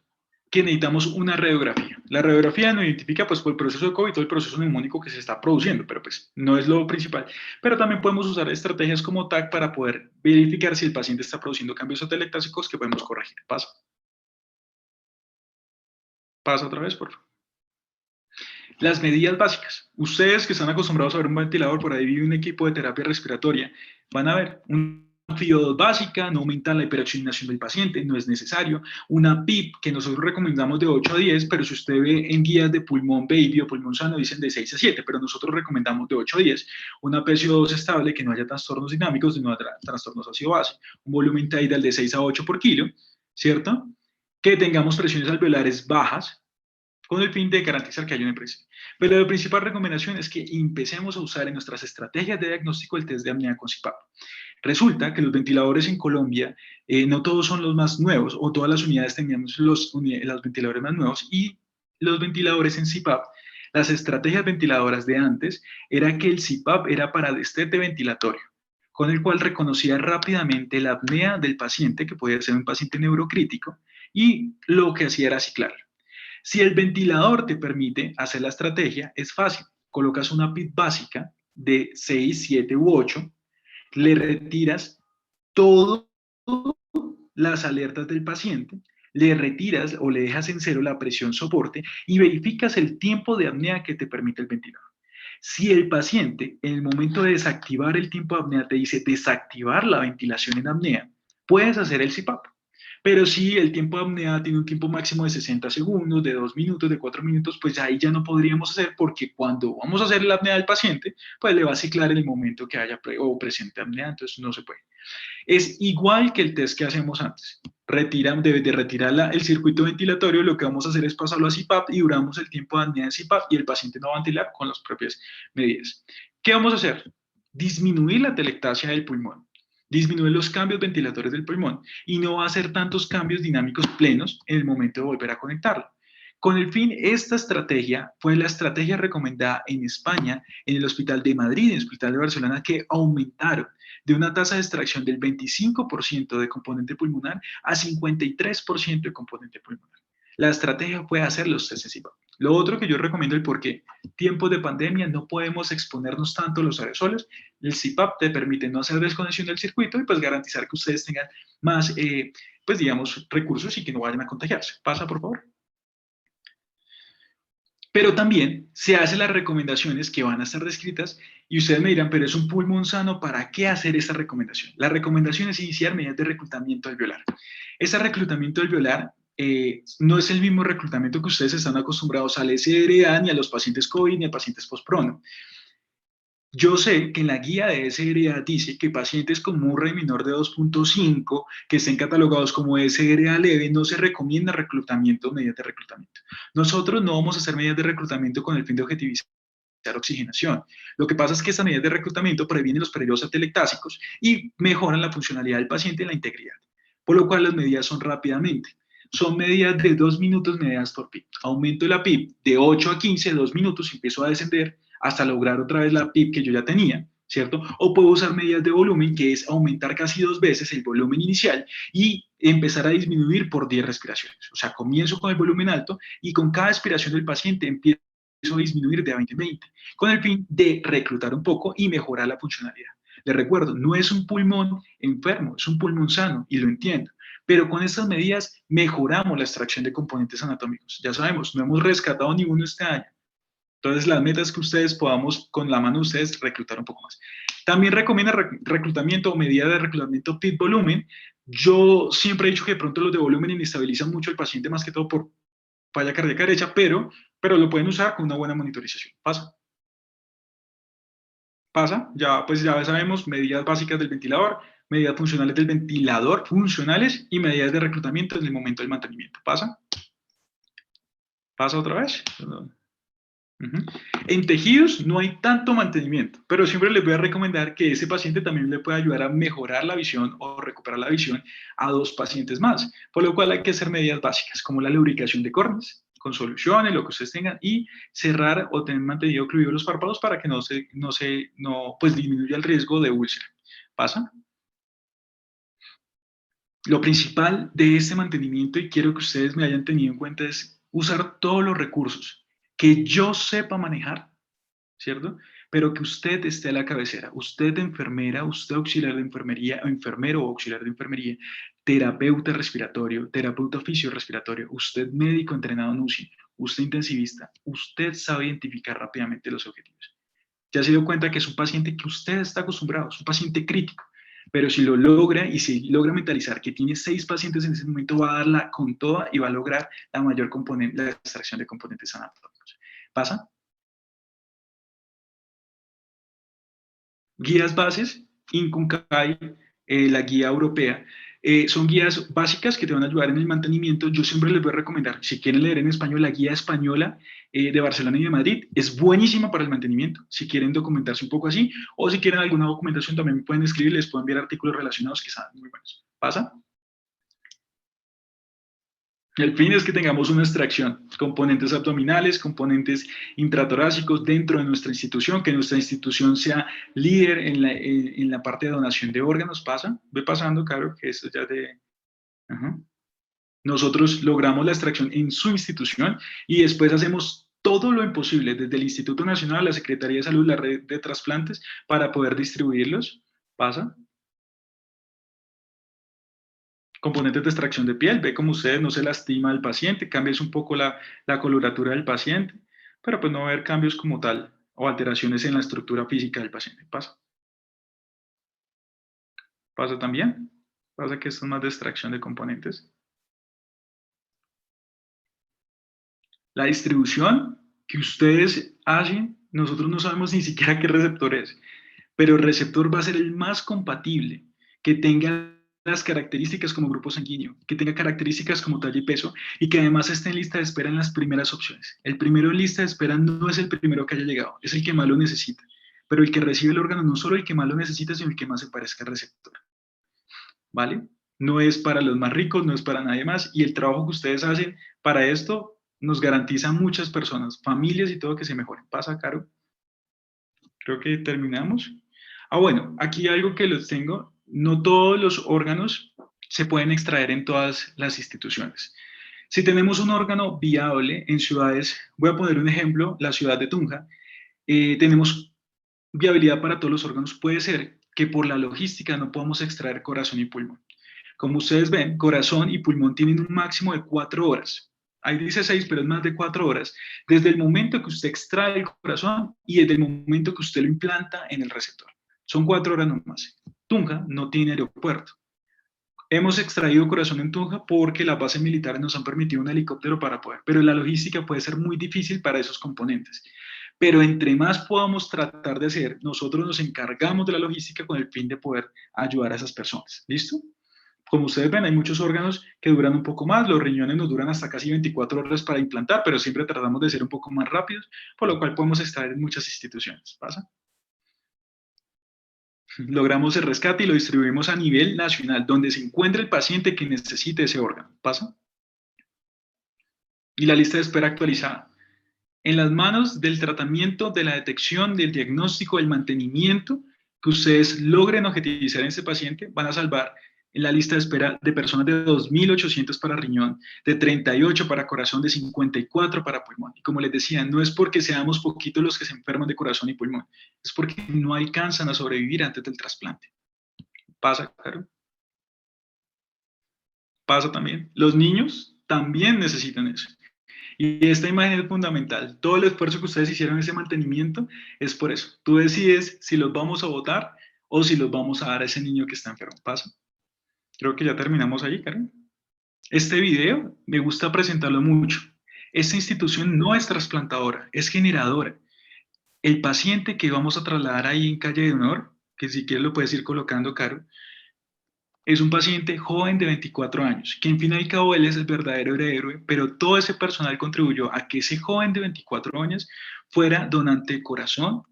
S1: que necesitamos una radiografía. La radiografía nos identifica pues por el proceso de COVID, todo el proceso neumónico que se está produciendo, pero pues no es lo principal. Pero también podemos usar estrategias como TAC para poder verificar si el paciente está produciendo cambios atelectásicos que podemos corregir. ¿Pasa? Pasa otra vez, por favor. Las medidas básicas. Ustedes que están acostumbrados a ver un ventilador, por ahí vive un equipo de terapia respiratoria, van a ver una FIO2 básica, no aumentar la hiperoxigenación del paciente, no es necesario. Una PIP que nosotros recomendamos de 8 a 10, pero si usted ve en guías de pulmón baby o pulmón sano dicen de 6 a 7, pero nosotros recomendamos de 8 a 10. Una PCO2 estable, que no haya trastornos dinámicos, no haya trastornos ácido-base. Un volumen tidal de 6 a 8 por kilo, ¿cierto? Que tengamos presiones alveolares bajas, con el fin de garantizar que haya una presión. Pero la principal recomendación es que empecemos a usar en nuestras estrategias de diagnóstico el test de apnea con CPAP. Resulta que los ventiladores en Colombia no todos son los más nuevos, o todas las unidades teníamos los ventiladores más nuevos, y los ventiladores en CPAP, las estrategias ventiladoras de antes, era que el CPAP era para destete ventilatorio, con el cual reconocía rápidamente la apnea del paciente, que podía ser un paciente neurocrítico, y lo que hacía era ciclar. Si el ventilador te permite hacer la estrategia, es fácil. Colocas una PIP básica de 6, 7 u 8, le retiras todas las alertas del paciente, le retiras o le dejas en cero la presión soporte y verificas el tiempo de apnea que te permite el ventilador. Si el paciente, en el momento de desactivar el tiempo de apnea, te dice desactivar la ventilación en apnea, puedes hacer el CPAP. Pero si el tiempo de apnea tiene un tiempo máximo de 60 segundos, de 2 minutos, de 4 minutos, pues ahí ya no podríamos hacer, porque cuando vamos a hacer la apnea del paciente, pues le va a ciclar en el momento que haya presente apnea, entonces no se puede. Es igual que el test que hacemos antes. Debe de retirar el circuito ventilatorio, lo que vamos a hacer es pasarlo a CPAP y duramos el tiempo de apnea de CPAP y el paciente no va a ventilar con las propias medidas. ¿Qué vamos a hacer? Disminuir la telectasia del pulmón, disminuir los cambios ventilatorios del pulmón y no va a hacer tantos cambios dinámicos plenos en el momento de volver a conectarlo. Con el fin, esta estrategia fue la estrategia recomendada en España, en el Hospital de Madrid, en el Hospital de Barcelona, que aumentaron de una tasa de extracción del 25% de componente pulmonar a 53% de componente pulmonar. La estrategia fue hacer los test de CPAP. Lo otro que yo recomiendo es porque tiempos de pandemia no podemos exponernos tanto a los aerosoles. El CPAP te permite no hacer desconexión del circuito y pues garantizar que ustedes tengan más, pues digamos, recursos y que no vayan a contagiarse. Pasa, por favor. Pero también se hacen las recomendaciones que van a estar descritas y ustedes me dirán, pero es un pulmón sano, ¿para qué hacer esa recomendación? La recomendación es iniciar medidas de reclutamiento alveolar. Ese reclutamiento alveolar no es el mismo reclutamiento que ustedes están acostumbrados al SRA, ni a los pacientes COVID, ni a pacientes post-prono. Yo sé que en la guía de SRA dice que pacientes con Murray menor de 2.5 que estén catalogados como SRA leve no se recomienda reclutamiento, medidas de reclutamiento. Nosotros no vamos a hacer medidas de reclutamiento con el fin de objetivizar oxigenación. Lo que pasa es que estas medidas de reclutamiento previenen los periodos atelectásicos y mejoran la funcionalidad del paciente y la integridad, por lo cual las medidas son rápidamente. Son medidas de 2 minutos medidas por PIP. Aumento la PIP de 8 a 15, 2 minutos, y empiezo a descender hasta lograr otra vez la PIP que yo ya tenía, ¿cierto? O puedo usar medidas de volumen, que es aumentar casi 2 veces el volumen inicial y empezar a disminuir por 10 respiraciones. O sea, comienzo con el volumen alto y con cada expiración del paciente empiezo a disminuir de 20 en 20, con el fin de reclutar un poco y mejorar la funcionalidad. Les recuerdo, no es un pulmón enfermo, es un pulmón sano, y lo entiendo. Pero con estas medidas mejoramos la extracción de componentes anatómicos. Ya sabemos, no hemos rescatado ninguno este año. Entonces, las metas que ustedes podamos, con la mano de ustedes, reclutar un poco más. También recomienda reclutamiento o medida de reclutamiento PIP volumen. Yo siempre he dicho que de pronto los de volumen inestabilizan mucho al paciente, más que todo por falla cardíaca derecha, pero lo pueden usar con una buena monitorización. ¿Pasa? ¿Pasa? Ya, pues ya sabemos medidas básicas del ventilador, medidas funcionales del ventilador, funcionales, y medidas de reclutamiento en el momento del mantenimiento. ¿Pasa? ¿Pasa otra vez? En tejidos no hay tanto mantenimiento, pero siempre les voy a recomendar que ese paciente también le pueda ayudar a mejorar la visión o recuperar la visión a 2 pacientes más, por lo cual hay que hacer medidas básicas como la lubricación de córneas con soluciones, lo que ustedes tengan, y cerrar o tener mantenido ocluidos los párpados para que pues disminuya el riesgo de úlcera. ¿Pasa? Lo principal de este mantenimiento, y quiero que ustedes me hayan tenido en cuenta, es usar todos los recursos que yo sepa manejar, ¿cierto? Pero que usted esté a la cabecera, usted enfermera, usted auxiliar de enfermería, o enfermero o auxiliar de enfermería, terapeuta respiratorio, terapeuta fisiorrespiratorio, usted médico entrenado en UCI, usted intensivista, usted sabe identificar rápidamente los objetivos. Ya se dio cuenta que es un paciente que usted está acostumbrado, es un paciente crítico, pero si lo logra y si logra mentalizar que tiene 6 pacientes en ese momento, va a darla con toda y va a lograr la mayor componente, la extracción de componentes anatómicos. ¿Pasa? Guías bases, INCUNCAI, la guía europea, Son guías básicas que te van a ayudar en el mantenimiento. Yo siempre les voy a recomendar, si quieren leer en español, la guía española de Barcelona y de Madrid es buenísima para el mantenimiento, si quieren documentarse un poco así, o si quieren alguna documentación también me pueden escribir, les puedo enviar artículos relacionados que están muy buenos. ¿Pasa? El fin es que tengamos una extracción, componentes abdominales, componentes intratorácicos dentro de nuestra institución, que nuestra institución sea líder en la parte de donación de órganos. ¿Pasa? Ve pasando, Caro, que esto ya de... Ajá. Nosotros logramos la extracción en su institución y después hacemos todo lo imposible desde el Instituto Nacional, la Secretaría de Salud, la red de trasplantes, para poder distribuirlos. ¿Pasa? Componentes de extracción de piel, ve como ustedes no se lastima el paciente, cambias un poco la coloratura del paciente, pero pues no va a haber cambios como tal o alteraciones en la estructura física del paciente. ¿Pasa? ¿Pasa también? ¿Pasa que esto es más de extracción de componentes? La distribución que ustedes hacen, nosotros no sabemos ni siquiera qué receptor es, pero el receptor va a ser el más compatible, que tenga las características como grupo sanguíneo, que tenga características como talla y peso, y que además esté en lista de espera en las primeras opciones. El primero en lista de espera no es el primero que haya llegado, es el que más lo necesita, pero el que recibe el órgano no solo el que más lo necesita, sino el que más se parezca al receptor. ¿Vale? No es para los más ricos, no es para nadie más, y el trabajo que ustedes hacen para esto nos garantiza a muchas personas, familias y todo que se mejoren. ¿Pasa, Caro? Creo que terminamos. Bueno, aquí algo que los tengo, no todos los órganos se pueden extraer en todas las instituciones. Si tenemos un órgano viable en ciudades, voy a poner un ejemplo, la ciudad de Tunja, tenemos viabilidad para todos los órganos. Puede ser que por la logística no podamos extraer corazón y pulmón. Como ustedes ven, corazón y pulmón tienen un máximo de 4 horas. Ahí dice 6, pero es más de 4 horas. Desde el momento que usted extrae el corazón y desde el momento que usted lo implanta en el receptor. Son 4 horas nomás. Tunja no tiene aeropuerto. Hemos extraído corazón en Tunja porque las bases militares nos han permitido un helicóptero para poder, pero la logística puede ser muy difícil para esos componentes. Pero entre más podamos tratar de hacer, nosotros nos encargamos de la logística con el fin de poder ayudar a esas personas. ¿Listo? Como ustedes ven, hay muchos órganos que duran un poco más, los riñones nos duran hasta casi 24 horas para implantar, pero siempre tratamos de ser un poco más rápidos, por lo cual podemos extraer en muchas instituciones. ¿Pasa? Logramos el rescate y lo distribuimos a nivel nacional, donde se encuentre el paciente que necesite ese órgano. ¿Pasa? Y la lista de espera actualizada. En las manos del tratamiento, de la detección, del diagnóstico, del mantenimiento, que ustedes logren objetivizar en ese paciente, van a salvar en la lista de espera de personas de 2.800 para riñón, de 38 para corazón, de 54 para pulmón. Y como les decía, no es porque seamos poquitos los que se enferman de corazón y pulmón, es porque no alcanzan a sobrevivir antes del trasplante. ¿Pasa, claro? ¿Pasa también? Los niños también necesitan eso. Y esta imagen es fundamental. Todo el esfuerzo que ustedes hicieron en ese mantenimiento es por eso. Tú decides si los vamos a botar o si los vamos a dar a ese niño que está enfermo. ¿Pasa? Creo que ya terminamos allí, Karen. Este video me gusta presentarlo mucho. Esta institución no es trasplantadora, es generadora. El paciente que vamos a trasladar ahí en Calle de Honor, que si quieres lo puedes ir colocando, Caro, es un paciente joven de 24 años, que en fin y al cabo él es el verdadero héroe, pero todo ese personal contribuyó a que ese joven de 24 años fuera donante de corazón,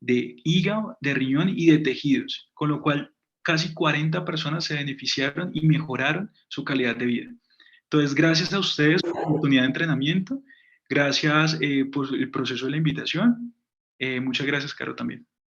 S1: de hígado, de riñón y de tejidos, con lo cual casi 40 personas se beneficiaron y mejoraron su calidad de vida. Entonces, gracias a ustedes por la oportunidad de entrenamiento, gracias por el proceso de la invitación. Muchas gracias, Caro, también.